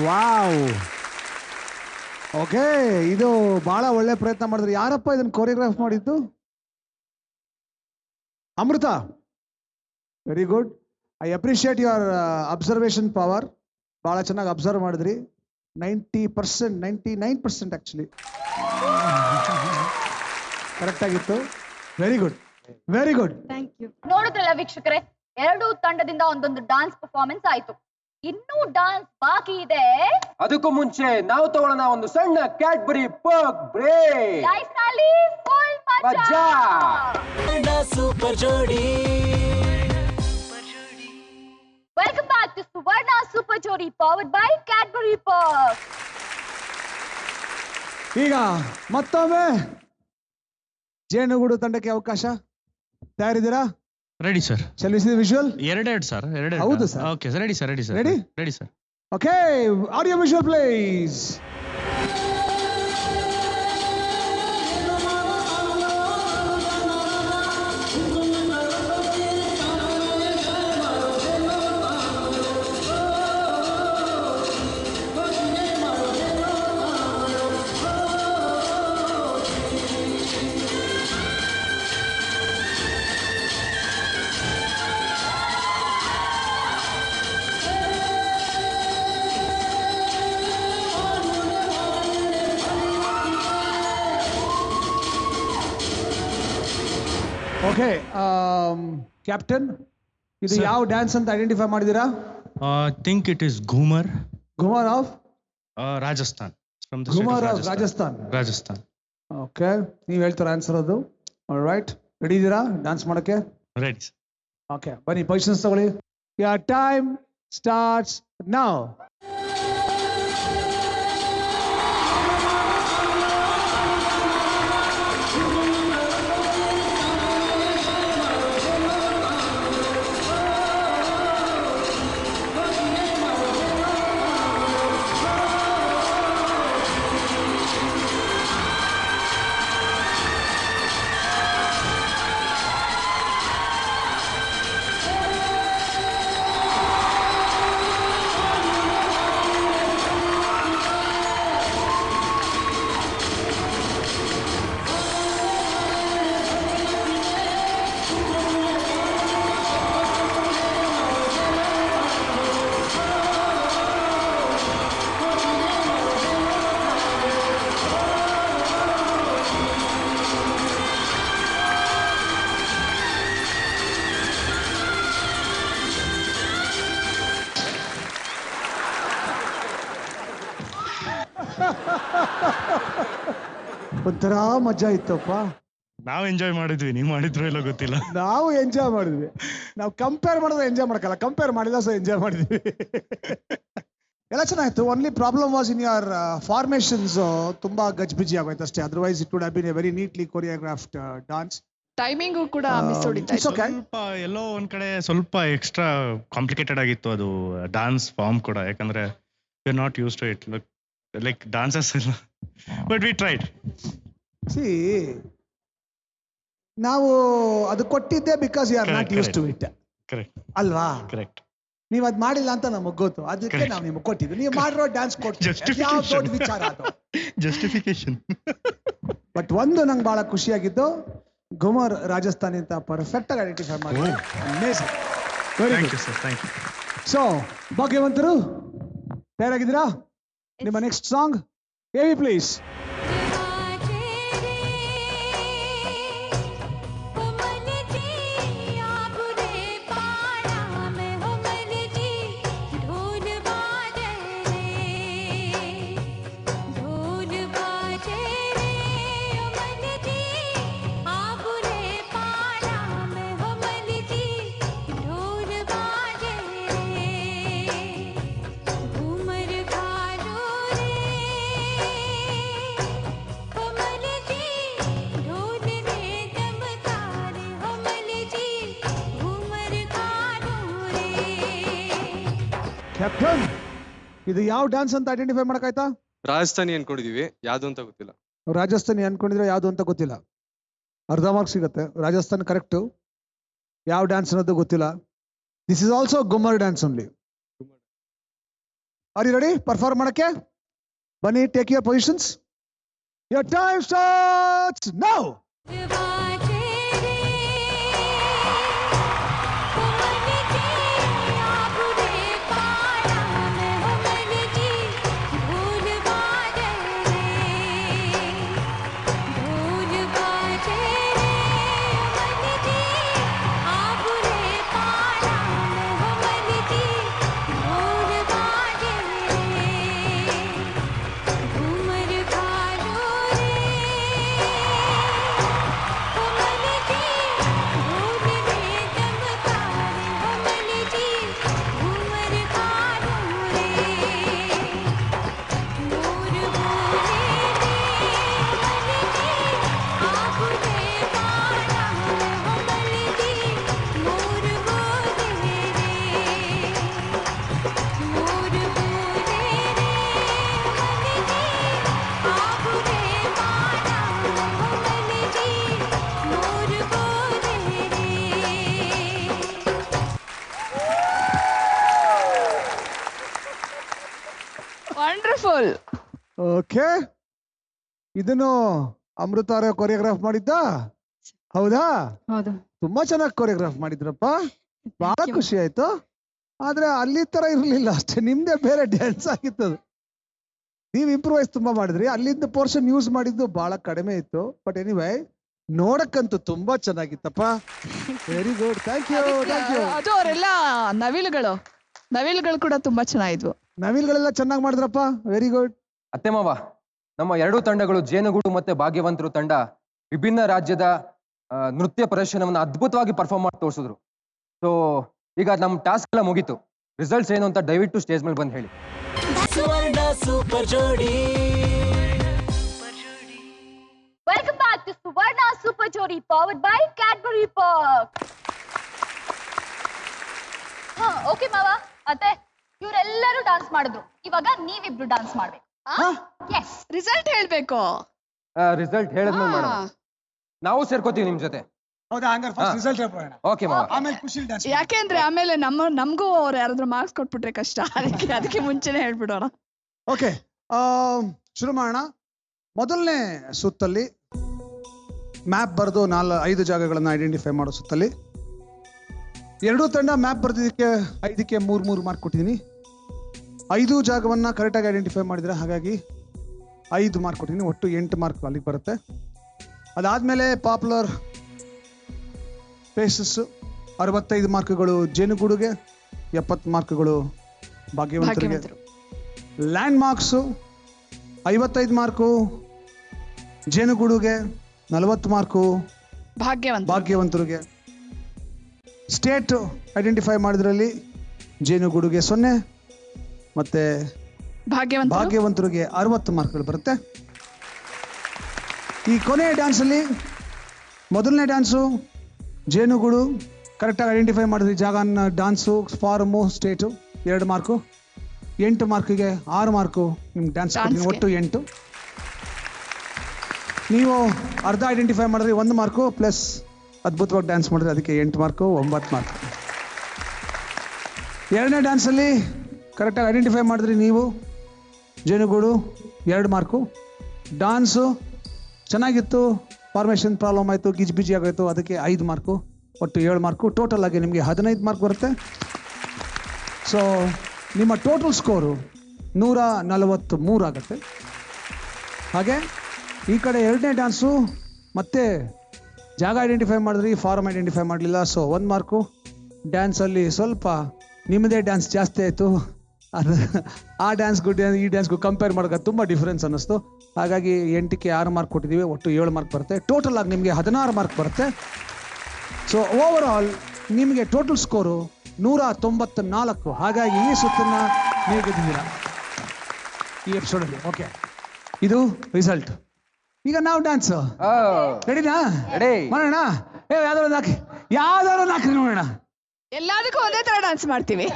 Wow, okay, ಇದು ಬಹಳ ಒಳ್ಳೆ ಪ್ರಯತ್ನ ಮಾಡಿದ್ರಿ. ಯಾರಪ್ಪ ಇದನ್ನ ಕೊರಿಯೋಗ್ರಾಫ್ ಮಾಡಿದ್ದು? Amrita. Very good, I appreciate your observation power. ಬಹಳ ಚೆನ್ನಾಗಿ ಅಬ್ಸರ್ವ್ ಮಾಡಿದ್ರಿ. 90%, 99% ಆಕ್ಚುಲಿ ಕರೆಕ್ಟ್ ಆಗಿತ್ತು. Very good, very good. Thank you. ನೋಡಿದ್ರಲ್ಲ ವೀಕ್ಷಕರೇ, ಎರಡೂ ತಂಡದಿಂದ ಒಂದೊಂದು ಡಾನ್ಸ್ ಪರ್ಫಾರ್ಮೆನ್ಸ್ ಆಯ್ತು. ಇನ್ನೂ ಡಾನ್ಸ್ ಬಾಕಿ ಇದೆ. ಅದಕ್ಕೂ ಮುಂಚೆ ನಾವು ತಗೊಳ್ಳೋಣ ಒಂದು ಸಣ್ಣ ಕ್ಯಾಡ್ಬರಿ ಪಗ್ ಬ್ರೇಕ್. ಲೈಫ್ ನಲ್ಲಿ ಫುಲ್ ಮಜಾ. ಸೂಪರ್ ಜೋಡಿ. Welcome back to Suvarna super ಜೋಡಿ ಪವರ್ಡ್ ಬೈ ಕ್ಯಾಡ್ಬರಿ ಪಗ್. ಈಗ ಮತ್ತೊಮ್ಮೆ ಜೇನುಗೂಡು ತಂಡಕ್ಕೆ ಅವಕಾಶ. ತಯಾರಿದ್ದೀರಾ? Ready sir. ಚಲಿಸಿದ ವಿಜುವಲ್ ಎರಡೆರಡು ಸರ್. ಎರಡು. ಹೌದು sir. Okay sir, ready sir. Ready sir. Ready ready sir. Okay, audio visual please. Okay, captain, ಇದು ಯಾವ ಡ್ಯಾನ್ಸ್ ಅಂತ ಐಡೆಂಟಿಫೈ ಮಾಡಿದೀರಾ? Think it is ghoomar. Ghoomar of Rajasthan. Ghoomar of Rajasthan. Rajasthan. Okay, ನೀವು ಹೇಳ್ತೀರಾ ಆನ್ಸರ್ ಅದು. ರೈಟ್, ರೆಡಿ ಇದ್ದೀರಾ ಡ್ಯಾನ್ಸ್ ಮಾಡಕ್ಕೆ? ರೆಡಿ. ಓಕೆ, ಬನ್ನಿ ಪೊಸಿಷನ್ಸ್ ತಗೊಳ್ಳಿ. your time starts now. ಒಂಥರ ಮಜಾ ಇತ್ತಪ್ಪ. ನಾವು ಎಂಜಾಯ್ ಮಾಡಿದ್ವಿ, ನೀವು ಮಾಡಿದ್ರು ಇಲ್ಲ ಗೊತ್ತಿಲ್ಲ. ನಾವು ಎಂಜಾಯ್ ಮಾಡಿದ್ವಿ. ನಾವು ಕಂಪೇರ್ ಮಾಡಿದ್ರೆ ಎಂಜಾಯ್ ಮಾಡಕ್ಕಲ್ಲ, ಕಂಪೇರ್ ಮಾಡಿಲ್ಲ, ಸೊ ಎಂಜಾಯ್ ಮಾಡಿದ್ವಿ. ಎಲ್ಲ ಚೆನ್ನಾಗಿತ್ತು. Only problem was in your formations ತುಂಬಾ ಗಜ್ಬಿಜಿ ಆಗೋಯ್ತು ಅಷ್ಟೇ. Otherwise it would have been a very neatly choreographed dance. Timing ಕೂಡ ಮಿಸ್ ಹೊಡಿತಾ ಇತ್ತು. ಸ್ವಲ್ಪ ಎಲ್ಲೋ ಒಂದ್ ಕಡೆ ಸ್ವಲ್ಪ ಎಕ್ಸ್ಟ್ರಾ ಕಾಂಪ್ಲಿಕೇಟೆಡ್ ಆಗಿತ್ತು ಅದು ಡಾನ್ಸ್ ಫಾರ್ಮ್ ಕೂಡ, ಯಾಕಂದ್ರೆ we are not used to it like dances ಎಲ್ಲ. But we tried. ಸಿ ನಾವು ಅದು ಕೊಟ್ಟಿದ್ದೆ because you are not used to it. Correct ಅಲ್ವಾ? ಕರೆಕ್ಟ್. ನೀವ್ ಅದ್ ಮಾಡಿಲ್ಲ ಅಂತ ನಮಗ್ ಗೊತ್ತು, ಅದಕ್ಕೆ ನಾವು ನಿಮ್ಗೆ ಕೊಟ್ಟಿದ್ವಿ. ನೀವು ಮಾಡಿರೋ ಡ್ಯಾನ್ಸ್ ಕೊಟ್ಟು ಯಾವ ದೊಡ್ಡ ವಿಚಾರ ಅದು? ಜಸ್ಟಿಫಿಕೇಶನ್. ಬಟ್ ಒಂದು ನಂಗೆ ಬಹಳ ಖುಷಿಯಾಗಿದ್ದು, ಗುಮರ್ ರಾಜಸ್ಥಾನಿ ಅಂತ ಪರ್ಫೆಕ್ಟ್ ಆಗಿ ಐಡೆಂಟಿಫೈ ಮಾಡಿ. Amazing. Very good sir, thank you. So ಭಾಗ್ಯವಂತರು ತಯಾರಾಗಿದ್ದೀರಾ? ನಿಮ್ಮ ನೆಕ್ಸ್ಟ್ ಸಾಂಗ್ ಹೇಳಿ ಪ್ಲೀಸ್. ಕ್ಯಾಪ್ಟನ್, ಇದು ಯಾವ ಡ್ಯಾನ್ಸ್ ಅಂತ ಐಡೆಂಟಿಫೈ ಮಾಡಕ್ಕಾಯ್ತಾ? ರಾಜಸ್ಥಾನಿ ಅನ್ಕೊಂಡಿದೀವಿ, ಯಾವ್ದು ಅಂತ ಗೊತ್ತಿಲ್ಲ. ರಾಜಸ್ಥಾನಿ ಅನ್ಕೊಂಡಿದ್ರೆ ಯಾವ್ದು ಅಂತ ಗೊತ್ತಿಲ್ಲ. ಅರ್ಧ ಮಾರ್ಕ್ ಸಿಗುತ್ತೆ. ರಾಜಸ್ಥಾನ್ ಕರೆಕ್ಟ್, ಯಾವ ಡ್ಯಾನ್ಸ್ ಅನ್ನೋದು ಗೊತ್ತಿಲ್ಲ. This is also ghoomar dance only. Are you ready perform ಮಾಡಕ್ಕೆ? ಬನ್ನಿ, take your positions. Your time starts now. Wonderful. Okay, ಇದನ್ನು ಅಮೃತಾರ ಕೊರಿಯೋಗ್ರಾಫ್ ಮಾಡಿದ್ದ? ಹೌದಾ? ಹೌದು. ತುಂಬಾ ಚೆನ್ನಾಗಿ ಕೊರಿಯೋಗ್ರಾಫ್ ಮಾಡಿದ್ರಪ್ಪ, ಬಹಳ ಖುಷಿ ಆಯ್ತು. ಆದ್ರೆ ಅಲ್ಲಿ ತರ ಇರ್ಲಿಲ್ಲ ಅಷ್ಟೇ, ನಿಮ್ದೇ ಬೇರೆ ಡ್ಯಾನ್ಸ್ ಆಗಿತ್ತದು. ನೀವು ಇಂಪ್ರೂವೈಸ್ ತುಂಬಾ ಮಾಡಿದ್ರಿ, ಅಲ್ಲಿಂದ ಪೋರ್ಷನ್ ಯೂಸ್ ಮಾಡಿದ್ದು ಬಹಳ ಕಡಿಮೆ ಇತ್ತು. ಬಟ್ ಎನಿವೇ ನೋಡಕ್ಕಂತೂ ತುಂಬಾ ಚೆನ್ನಾಗಿತ್ತಪ್ಪ. Very good, thank you, thank you. ಅದು ಅವರೆಲ್ಲ ನವಿಲುಗಳು ಕೂಡ ತುಂಬಾ ಚೆನ್ನಾಗಿದ್ವು. ನವಿಲ್ಗಳೆಲ್ಲ ಚೆನ್ನಾಗಿ ಮಾಡಿದ್ರಪ್ಪ, ವೆರಿ ಗುಡ್. ಅತ್ತೆ ಮಾವ, ನಮ್ಮ ಎರಡೂ ತಂಡಗಳು ಜೇನುಗೂಡು ಮತ್ತೆ ಭಾಗ್ಯವಂತರು ತಂಡ ವಿಭಿನ್ನ ರಾಜ್ಯದ ನೃತ್ಯ ಪ್ರದರ್ಶನವನ್ನು ಅದ್ಭುತವಾಗಿ ಪರ್ಫಾರ್ಮ್ ಮಾಡಿ ತೋರಿಸಿದ್ರು. ಸೊ ಈಗ ನಮ್ಮ ಟಾಸ್ಕ್ ಎಲ್ಲ ಮುಗೀತು. ರಿಸಲ್ಟ್ಸ್ ಏನು ಅಂತ ದಯವಿಟ್ಟು ಸ್ಟೇಜ್ ಮೇಲೆ ಬಂದು ಹೇಳಿ. ಸುವರ್ಣ ಸೂಪರ್ ಜೋಡಿ. Welcome back to Suvarna super ಜೋಡಿ powered by Cadbury Perk. Okay ಮಾವ, ಅತ್ತೆ ಇವರೆಲ್ಲರೂ ಡಾನ್ಸ್ ಮಾಡಿದ್ರು, ಇವಾಗ ನೀವಿಬ್ರು ಡಾನ್ಸ್ ಮಾಡ್ಬೇಕು. ರಿಸಲ್ಟ್ ಹೇಳ್ಬೇಕು. ರಿಸಲ್ಟ್ ಹೇಳಿದ್ಮೇಲೆ ಮಾಡೋಣ. ನಾವು ಸೇರ್ಕೋತೀವಿ ನಿಮ್ ಜೊತೆ. ಹೌದಾ? ಹಂಗಾರೆ ಫಸ್ಟ್ ರಿಸಲ್ಟ್ ಹೇಳ್ಬೋಣ. ಓಕೆ ಮಾವ. ಆಮೇಲೆ ಖುಷಿ ಡ್ಯಾನ್ಸ್. ಯಾಕೆಂದ್ರೆ ಆಮೇಲೆ ನಮಗೂ ಅವ್ರು ಯಾರಾದ್ರೂ ಮಾರ್ಕ್ಸ್ ಕೊಟ್ಬಿಟ್ರೆ ಕಷ್ಟ, ಅದಕ್ಕೆ ಮುಂಚೆನೆ ಹೇಳ್ಬಿಡೋಣ. ಓಕೆ, ಶುರು ಮಾಡೋಣ. ಮೊದಲನೇ ಸುತ್ತಲ್ಲಿ ಮ್ಯಾಪ್ ಬರೆದು 5 ಜಾಗಗಳನ್ನ ಐಡೆಂಟಿಫೈ ಮಾಡೋ ಸುತ್ತಲ್ಲಿ ಎರಡೂ ತಂಡ ಮ್ಯಾಪ್ ಬರೆದಿದ್ದಕ್ಕೆ 5ಕ್ಕೆ 3 ಮಾರ್ಕ್ ಕೊಟ್ಟಿದ್ದೀನಿ. 5 ಜಾಗವನ್ನ ಕರೆಕ್ಟಾಗಿ ಐಡೆಂಟಿಫೈ ಮಾಡಿದ್ರೆ, ಹಾಗಾಗಿ 5 ಮಾರ್ಕ್ ಕೊಟ್ಟಿದ್ದೀನಿ. ಒಟ್ಟು 8 ಮಾರ್ಕ್ ಅಲ್ಲಿಗೆ ಬರುತ್ತೆ. ಅದಾದ್ಮೇಲೆ ಪಾಪ್ಯುಲರ್ ಪ್ಲೇಸಸ್ 65 ಮಾರ್ಕ್ಗಳು ಜೇನುಗೂಡುಗೆ, 70 ಮಾರ್ಕ್ಗಳು ಭಾಗ್ಯವಂತರಿಗೆ. ಲ್ಯಾಂಡ್ ಮಾರ್ಕ್ಸು 55 ಮಾರ್ಕು ಜೇನುಗೂಡುಗೆ, 40 ಮಾರ್ಕು ಭಾಗ್ಯವಂತರಿಗೆ. ಸ್ಟೇಟ್ ಐಡೆಂಟಿಫೈ ಮಾಡಿದ್ರಲ್ಲಿ ಜೇನುಗೂಡುಗೆ 0 ಮತ್ತೆ ಭಾಗ್ಯವಂತರಿಗೆ 60 ಮಾರ್ಕ್ಗಳು ಬರುತ್ತೆ. ಈ ಕೊನೆಯ ಡ್ಯಾನ್ಸಲ್ಲಿ ಮೊದಲನೇ ಡ್ಯಾನ್ಸು ಜೇನುಗೂಡು ಕರೆಕ್ಟಾಗಿ ಐಡೆಂಟಿಫೈ ಮಾಡಿದ್ರಿ ಜಾಗನ. Dance form state 2 mark. 8 ಮಾರ್ಕಿಗೆ 6 ಮಾರ್ಕು ನಿಮ್ಗೆ ಡ್ಯಾನ್ಸ್ ಒಟ್ಟು 8. ನೀವು ಅರ್ಧ ಐಡೆಂಟಿಫೈ ಮಾಡಿದ್ರಿ 1 ಮಾರ್ಕು ಪ್ಲಸ್ ಅದ್ಭುತವಾಗಿ ಡ್ಯಾನ್ಸ್ ಮಾಡಿದ್ರಿ ಅದಕ್ಕೆ 8 ಮಾರ್ಕು 9 ಮಾರ್ಕ್. ಎರಡನೇ ಡ್ಯಾನ್ಸಲ್ಲಿ ಕರೆಕ್ಟಾಗಿ ಐಡೆಂಟಿಫೈ ಮಾಡಿದ್ರಿ ನೀವು ಜೇನುಗೂಡು 2 ಮಾರ್ಕು. ಡಾನ್ಸು ಚೆನ್ನಾಗಿತ್ತು, ಫಾರ್ಮೇಷನ್ ಪ್ರಾಬ್ಲಮ್ ಆಯಿತು, ಗಿಜ್ಬಿಜಿ ಆಗೋಯ್ತು, ಅದಕ್ಕೆ 5 ಮಾರ್ಕು, ಒಟ್ಟು 7 ಮಾರ್ಕು. ಟೋಟಲ್ ಆಗಿ ನಿಮಗೆ 15 ಮಾರ್ಕ್ ಬರುತ್ತೆ. ಸೊ ನಿಮ್ಮ ಟೋಟಲ್ ಸ್ಕೋರು 143 ಆಗುತ್ತೆ. ಹಾಗೆ ಈ ಕಡೆ ಎರಡನೇ ಡ್ಯಾನ್ಸು ಮತ್ತೆ ಜಾಗ ಐಡೆಂಟಿಫೈ ಮಾಡಿದ್ರಿ, ಫಾರ್ಮ್ ಐಡೆಂಟಿಫೈ ಮಾಡಲಿಲ್ಲ, ಸೊ 1 ಮಾರ್ಕು. ಡ್ಯಾನ್ಸಲ್ಲಿ ಸ್ವಲ್ಪ ನಿಮ್ಮದೇ ಡ್ಯಾನ್ಸ್ ಜಾಸ್ತಿ ಆಯಿತು, ಅದು ಆ ಡ್ಯಾನ್ಸ್ಗೂ ಈ ಡ್ಯಾನ್ಸ್ಗೂ ಕಂಪೇರ್ ಮಾಡೋಕೆ ತುಂಬ ಡಿಫ್ರೆನ್ಸ್ ಅನ್ನಿಸ್ತು. ಹಾಗಾಗಿ 8ಕ್ಕೆ 6 ಮಾರ್ಕ್ ಕೊಟ್ಟಿದ್ದೀವಿ, ಒಟ್ಟು 7 ಮಾರ್ಕ್ ಬರುತ್ತೆ. ಟೋಟಲ್ ಆಗಿ ನಿಮಗೆ 16 ಮಾರ್ಕ್ ಬರುತ್ತೆ. ಸೊ ಓವರ್ ಆಲ್ ನಿಮಗೆ ಟೋಟಲ್ ಸ್ಕೋರು 194. ಹಾಗಾಗಿ ಈ ಸುತ್ತನ್ನು ನೀವು ಗೆದ್ದಿದ್ದೀರಾ ಈ ಎಪಿಸೋಡಲ್ಲಿ. ಓಕೆ, ಇದು ರಿಸಲ್ಟ್. ಈಗ ನಾವು ಡ್ಯಾನ್ಸ್ ರೆಡಿನಾ? ಮಾಡೋಣ. ಯಾವ್ದಾದ್ರು ನಾಲ್ಕು ನೋಡೋಣ. ಎಲ್ಲದಕ್ಕೂ ಒಂದೇ ತರ ಡ್ಯಾನ್ಸ್ ಮಾಡ್ತೀವಿ.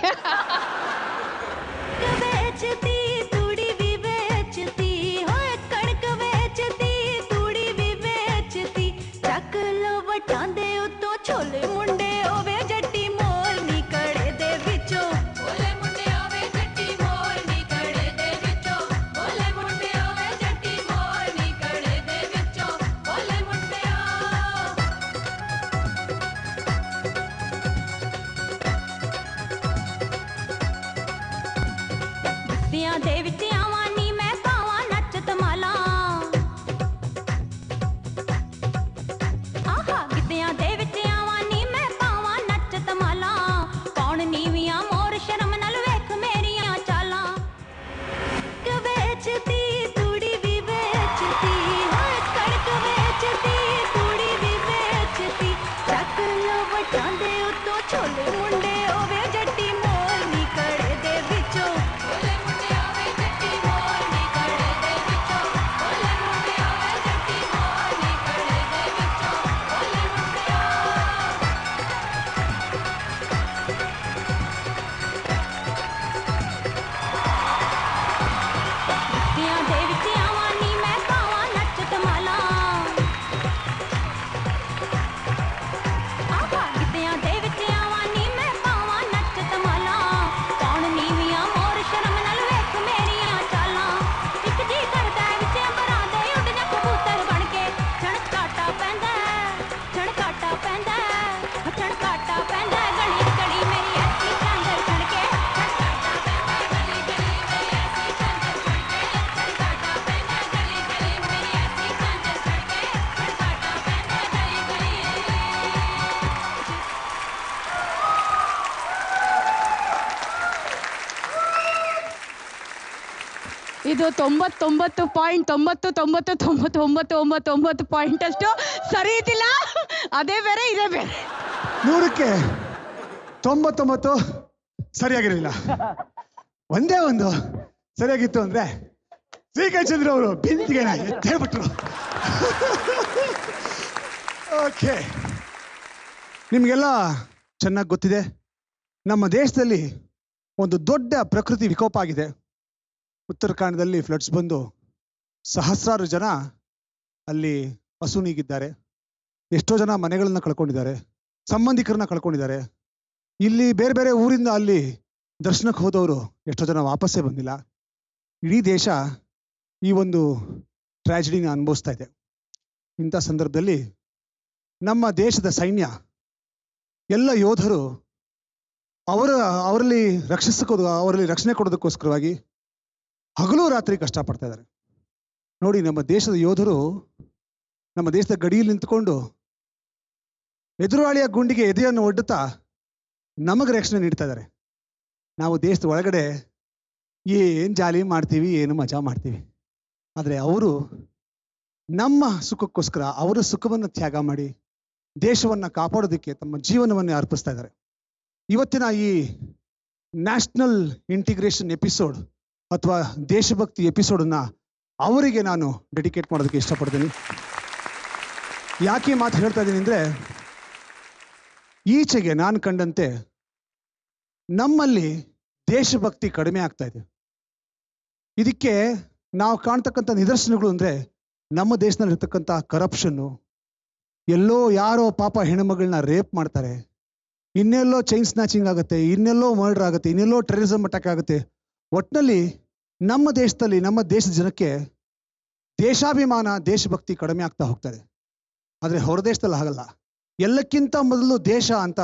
ಇದು 99.999999 ಪಾಯಿಂಟ್ ಅಷ್ಟು ಸರಿ ಇದ್ದಿಲ್ಲ. ಅದೇ ಬೇರೆ ಇದೇ ಬೇರೆ. 100ಕ್ಕೆ 99 ಸರಿಯಾಗಿರಲಿಲ್ಲ. ಒಂದೇ ಒಂದು ಸರಿಯಾಗಿತ್ತು ಅಂದ್ರೆ ಶ್ರೀಕೈ ಚಂದ್ರ ಅವರು ಬಿಂದಿಗೆ ಎತ್ತೇ ಬಿಟ್ರು. ಓಕೆ, ನಿಮಗೆಲ್ಲ ಚೆನ್ನಾಗಿ ಗೊತ್ತಿದೆ, ನಮ್ಮ ದೇಶದಲ್ಲಿ ಒಂದು ದೊಡ್ಡ ಪ್ರಕೃತಿ ವಿಕೋಪ ಆಗಿದೆ. ಉತ್ತರಾಖಂಡದಲ್ಲಿ ಫ್ಲಡ್ಸ್ ಬಂದು ಸಹಸ್ರಾರು ಜನ ಅಲ್ಲಿ ಅಸುನೀಗಿದ್ದಾರೆ. ಎಷ್ಟೋ ಜನ ಮನೆಗಳನ್ನ ಕಳ್ಕೊಂಡಿದ್ದಾರೆ, ಸಂಬಂಧಿಕರನ್ನ ಕಳ್ಕೊಂಡಿದ್ದಾರೆ. ಇಲ್ಲಿ ಬೇರೆ ಬೇರೆ ಊರಿಂದ ಅಲ್ಲಿ ದರ್ಶನಕ್ಕೆ ಹೋದವರು ಎಷ್ಟೋ ಜನ ವಾಪಸ್ಸೇ ಬಂದಿಲ್ಲ. ಇಡೀ ದೇಶ ಈ ಒಂದು ಟ್ರ್ಯಾಜಿಡಿನ ಅನುಭವಿಸ್ತಾ ಇದೆ. ಇಂಥ ಸಂದರ್ಭದಲ್ಲಿ ನಮ್ಮ ದೇಶದ ಸೈನ್ಯ ಎಲ್ಲ ಯೋಧರು ಅವರಲ್ಲಿ ರಕ್ಷಣೆ ಕೊಡೋದಕ್ಕೋಸ್ಕರವಾಗಿ ಹಗಲು ರಾತ್ರಿ ಕಷ್ಟಪಡ್ತಾ ಇದ್ದಾರೆ. ನೋಡಿ, ನಮ್ಮ ದೇಶದ ಯೋಧರು ನಮ್ಮ ದೇಶದ ಗಡಿಯಲ್ಲಿ ನಿಂತ್ಕೊಂಡು ಎದುರಾಳಿಯ ಗುಂಡಿಗೆ ಎದೆಯನ್ನು ಒಡ್ಡುತ್ತಾ ನಮಗೆ ರಕ್ಷಣೆ ನೀಡ್ತಾ ಇದ್ದಾರೆ. ನಾವು ದೇಶದ ಒಳಗಡೆ ಏನು ಜಾಲಿ ಮಾಡ್ತೀವಿ, ಏನು ಮಜಾ ಮಾಡ್ತೀವಿ. ಆದರೆ ಅವರು ನಮ್ಮ ಸುಖಕ್ಕೋಸ್ಕರ ಅವರ ಸುಖವನ್ನು ತ್ಯಾಗ ಮಾಡಿ ದೇಶವನ್ನು ಕಾಪಾಡೋದಕ್ಕೆ ತಮ್ಮ ಜೀವನವನ್ನೇ ಅರ್ಪಿಸ್ತಾ ಇದ್ದಾರೆ. ಇವತ್ತಿನ ಈ ನ್ಯಾಷನಲ್ ಇಂಟಿಗ್ರೇಷನ್ ಎಪಿಸೋಡ್ ಅಥವಾ ದೇಶಭಕ್ತಿ ಎಪಿಸೋಡನ್ನ ಅವರಿಗೆ ನಾನು ಡೆಡಿಕೇಟ್ ಮಾಡೋದಕ್ಕೆ ಇಷ್ಟಪಡ್ತೀನಿ. ಯಾಕೆ ಮಾತು ಹೇಳ್ತಾ ಇದ್ದೀನಿ ಅಂದರೆ, ಈಚೆಗೆ ನಾನು ಕಂಡಂತೆ ನಮ್ಮಲ್ಲಿ ದೇಶಭಕ್ತಿ ಕಡಿಮೆ ಆಗ್ತಾ ಇದೆ. ಇದಕ್ಕೆ ನಾವು ಕಾಣ್ತಕ್ಕಂಥ ನಿದರ್ಶನಗಳು ಅಂದರೆ ನಮ್ಮ ದೇಶದಲ್ಲಿ ಇರ್ತಕ್ಕಂಥ ಕರಪ್ಷನ್ನು, ಎಲ್ಲೋ ಯಾರೋ ಪಾಪ ಹೆಣ್ಮಗಳನ್ನ ರೇಪ್ ಮಾಡ್ತಾರೆ, ಇನ್ನೆಲ್ಲೋ ಚೈನ್ ಸ್ನ್ಯಾಚಿಂಗ್ ಆಗುತ್ತೆ, ಇನ್ನೆಲ್ಲೋ ಮರ್ಡರ್ ಆಗುತ್ತೆ, ಇನ್ನೆಲ್ಲೋ ಟೆರರಿಸಮ್ ಅಟ್ಯಾಕ್ ಆಗುತ್ತೆ. ಒಟ್ಟಿನಲ್ಲಿ ನಮ್ಮ ದೇಶದಲ್ಲಿ ನಮ್ಮ ದೇಶದ ಜನಕ್ಕೆ ದೇಶಾಭಿಮಾನ ದೇಶಭಕ್ತಿ ಕಡಿಮೆ ಆಗ್ತಾ ಹೋಗ್ತಾರೆ. ಆದರೆ ಹೊರ ದೇಶದಲ್ಲಿ ಆಗಲ್ಲ. ಎಲ್ಲಕ್ಕಿಂತ ಮೊದಲು ದೇಶ ಅಂತ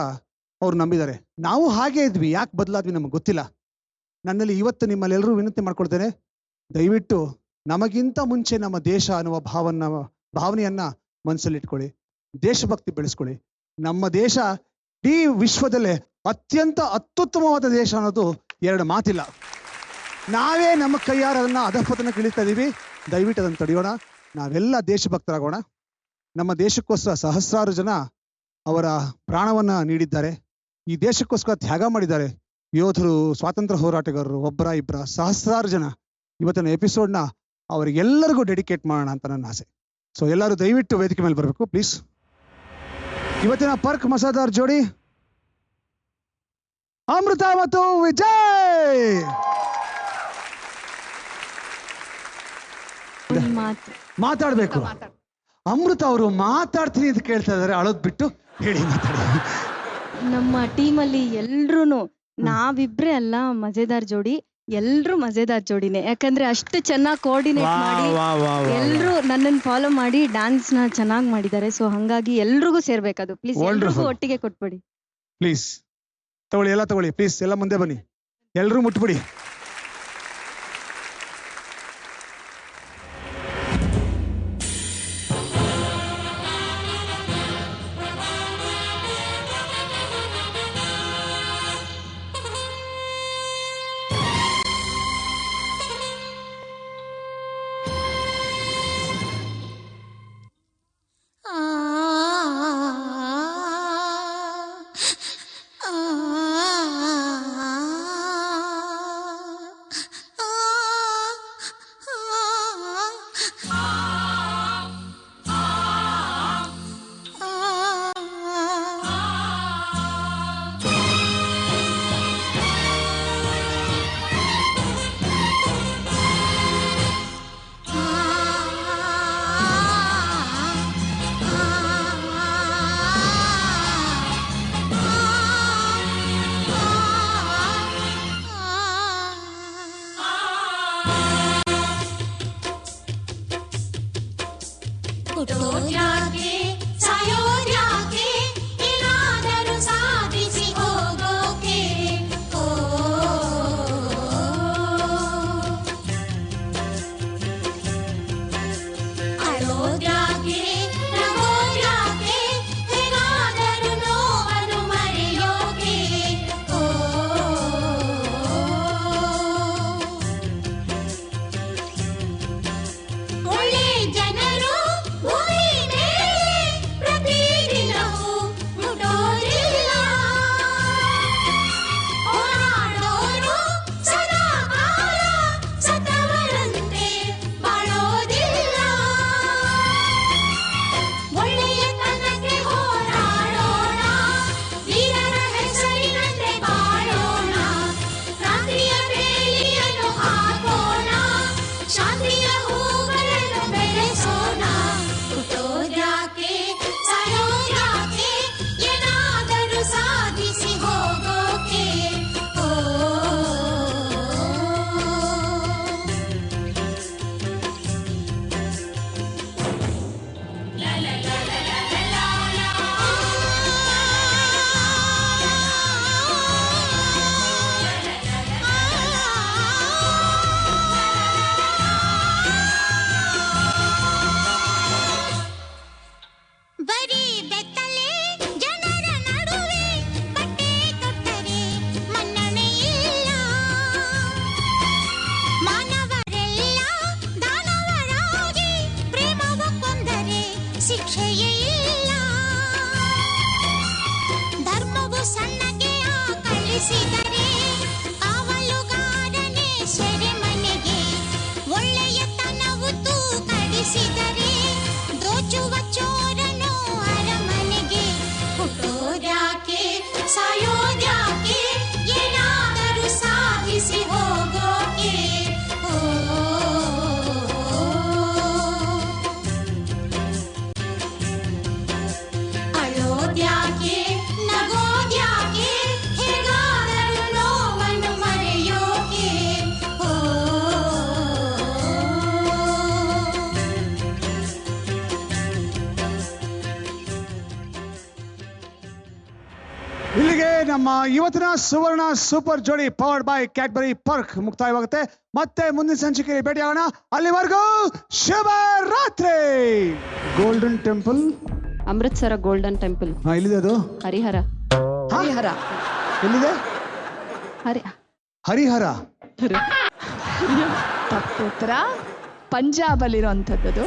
ಅವ್ರು ನಂಬಿದ್ದಾರೆ. ನಾವು ಹಾಗೆ ಇದ್ವಿ, ಯಾಕೆ ಬದಲಾದ್ವಿ ನಮಗೆ ಗೊತ್ತಿಲ್ಲ. ನನ್ನಲ್ಲಿ ಇವತ್ತು ನಿಮ್ಮಲ್ಲೆಲ್ಲರೂ ವಿನಂತಿ ಮಾಡ್ಕೊಳ್ತೇನೆ, ದಯವಿಟ್ಟು ನಮಗಿಂತ ಮುಂಚೆ ನಮ್ಮ ದೇಶ ಅನ್ನುವ ಭಾವನೆಯನ್ನ ಮನಸ್ಸಲ್ಲಿ ಇಟ್ಕೊಳ್ಳಿ, ದೇಶಭಕ್ತಿ ಬೆಳೆಸ್ಕೊಳ್ಳಿ. ನಮ್ಮ ದೇಶ ಇಡೀ ವಿಶ್ವದಲ್ಲೇ ಅತ್ಯಂತ ಅತ್ಯುತ್ತಮವಾದ ದೇಶ ಅನ್ನೋದು ಎರಡು ಮಾತಿಲ್ಲ. ನಾವೇ ನಮ್ಮ ಕೈಯಾರ ಅದನ್ನ ಅಧಪತನ ಇಳಿತಾ ಇದೀವಿ. ದಯವಿಟ್ಟು ಅದನ್ನು ತಡೆಯೋಣ, ನಾವೆಲ್ಲ ದೇಶಭಕ್ತರಾಗೋಣ. ನಮ್ಮ ದೇಶಕ್ಕೋಸ್ಕರ ಸಹಸ್ರಾರು ಜನ ಅವರ ಪ್ರಾಣವನ್ನ ನೀಡಿದ್ದಾರೆ, ಈ ದೇಶಕ್ಕೋಸ್ಕರ ತ್ಯಾಗ ಮಾಡಿದ್ದಾರೆ. ಯೋಧರು, ಸ್ವಾತಂತ್ರ್ಯ ಹೋರಾಟಗಾರರು, ಒಬ್ಬರ ಇಬ್ಬರ ಸಹಸ್ರಾರು ಜನ. ಇವತ್ತಿನ ಎಪಿಸೋಡ್ನ ಅವರಿಗೆಲ್ಲರಿಗೂ ಡೆಡಿಕೇಟ್ ಮಾಡೋಣ ಅಂತ ನನ್ನ ಆಸೆ. ಸೊ ಎಲ್ಲರೂ ದಯವಿಟ್ಟು ವೇದಿಕೆ ಮೇಲೆ ಬರಬೇಕು ಪ್ಲೀಸ್. ಇವತ್ತಿನ ಪರ್ಕ್ ಮಸಾದಾರ್ ಜೋಡಿ ಅಮೃತ ಮತ್ತು ವಿಜಯ್. ಮಾತಾಡ್ಬೇಕು. ಅಮೃತ ಅವರು ಮಾತಾಡ್ತೀನಿ ಅಂತ ಕೇಳ್ತಾ ಇದಾರೆ, ಅಳೋದ್ ಬಿಟ್ಟು ಹೇಳಿ ಮಾತಾಡಿ. ನಮ್ಮ ಟೀಮಲ್ಲಿ ಎಲ್ರು ನಾವಿಬ್ರೆ ಅಲ್ಲ ಮಜೆದಾರ್ ಜೋಡಿ, ಎಲ್ರು ಮಜೆದಾರ್ ಜೋಡಿನೇ. ಯಾಕಂದ್ರೆ ಅಷ್ಟು ಚೆನ್ನಾಗಿ ಕೋಆರ್ಡಿನೇಟ್ ಮಾಡಿ ಎಲ್ರು ನನ್ನನ್ನು ಫಾಲೋ ಮಾಡಿ ಡ್ಯಾನ್ಸ್ ನ ಚೆನ್ನಾಗಿ ಮಾಡಿದ್ದಾರೆ. ಸೊ ಹಂಗಾಗಿ ಎಲ್ರಿಗೂ ಸೇರ್ಬೇಕದು. ಪ್ಲೀಸ್ ಎಲ್ರಿಗೂ ಒಟ್ಟಿಗೆ ಕೊಟ್ಬಿಡಿ ಪ್ಲೀಸ್. ತಗೊಳ್ಳಿ, ಎಲ್ಲ ತಗೊಳ್ಳಿ ಪ್ಲೀಸ್, ಎಲ್ಲ ಮುಂದೆ ಬನ್ನಿ, ಎಲ್ರೂ ಮುಟ್ಬಿಡಿ. ಸಣ್ಣಗೆ ಆಕಳಿಸಿದರೆ ಕಾವಲುಗಾರನೇ ಸೆರೆಮನೆ ನಮ್ಮ ಇವತ್ತಿನ ಸುವರ್ಣ ಸೂಪರ್ ಜೋಡಿ ಪವರ್ಡ್ ಬೈ ಕ್ಯಾಡ್ಬರಿ ಪರ್ಕ್ ಮುಕ್ತಾಯವಾಗುತ್ತೆ. ಮತ್ತೆ ಮುಂದಿನ ಸಂಚಿಕೆಯಲ್ಲಿ ಭೇಟಿಯಾಗೋಣ. ಅಲ್ಲಿವರೆಗೂ ಶುಭ ರಾತ್ರಿ. Golden temple, Amritsar golden temple. ಎಲ್ಲಿದೆ ಅದು? ಹರಿಹರ. ಹರಿಹರ ಎಲ್ಲಿದೆ? ಹರಿಹರ. ತಪ್ಪು ಉತ್ತರ. ಪಂಜಾಬ್ ಅಲ್ಲಿರುವಂತದ್ದು.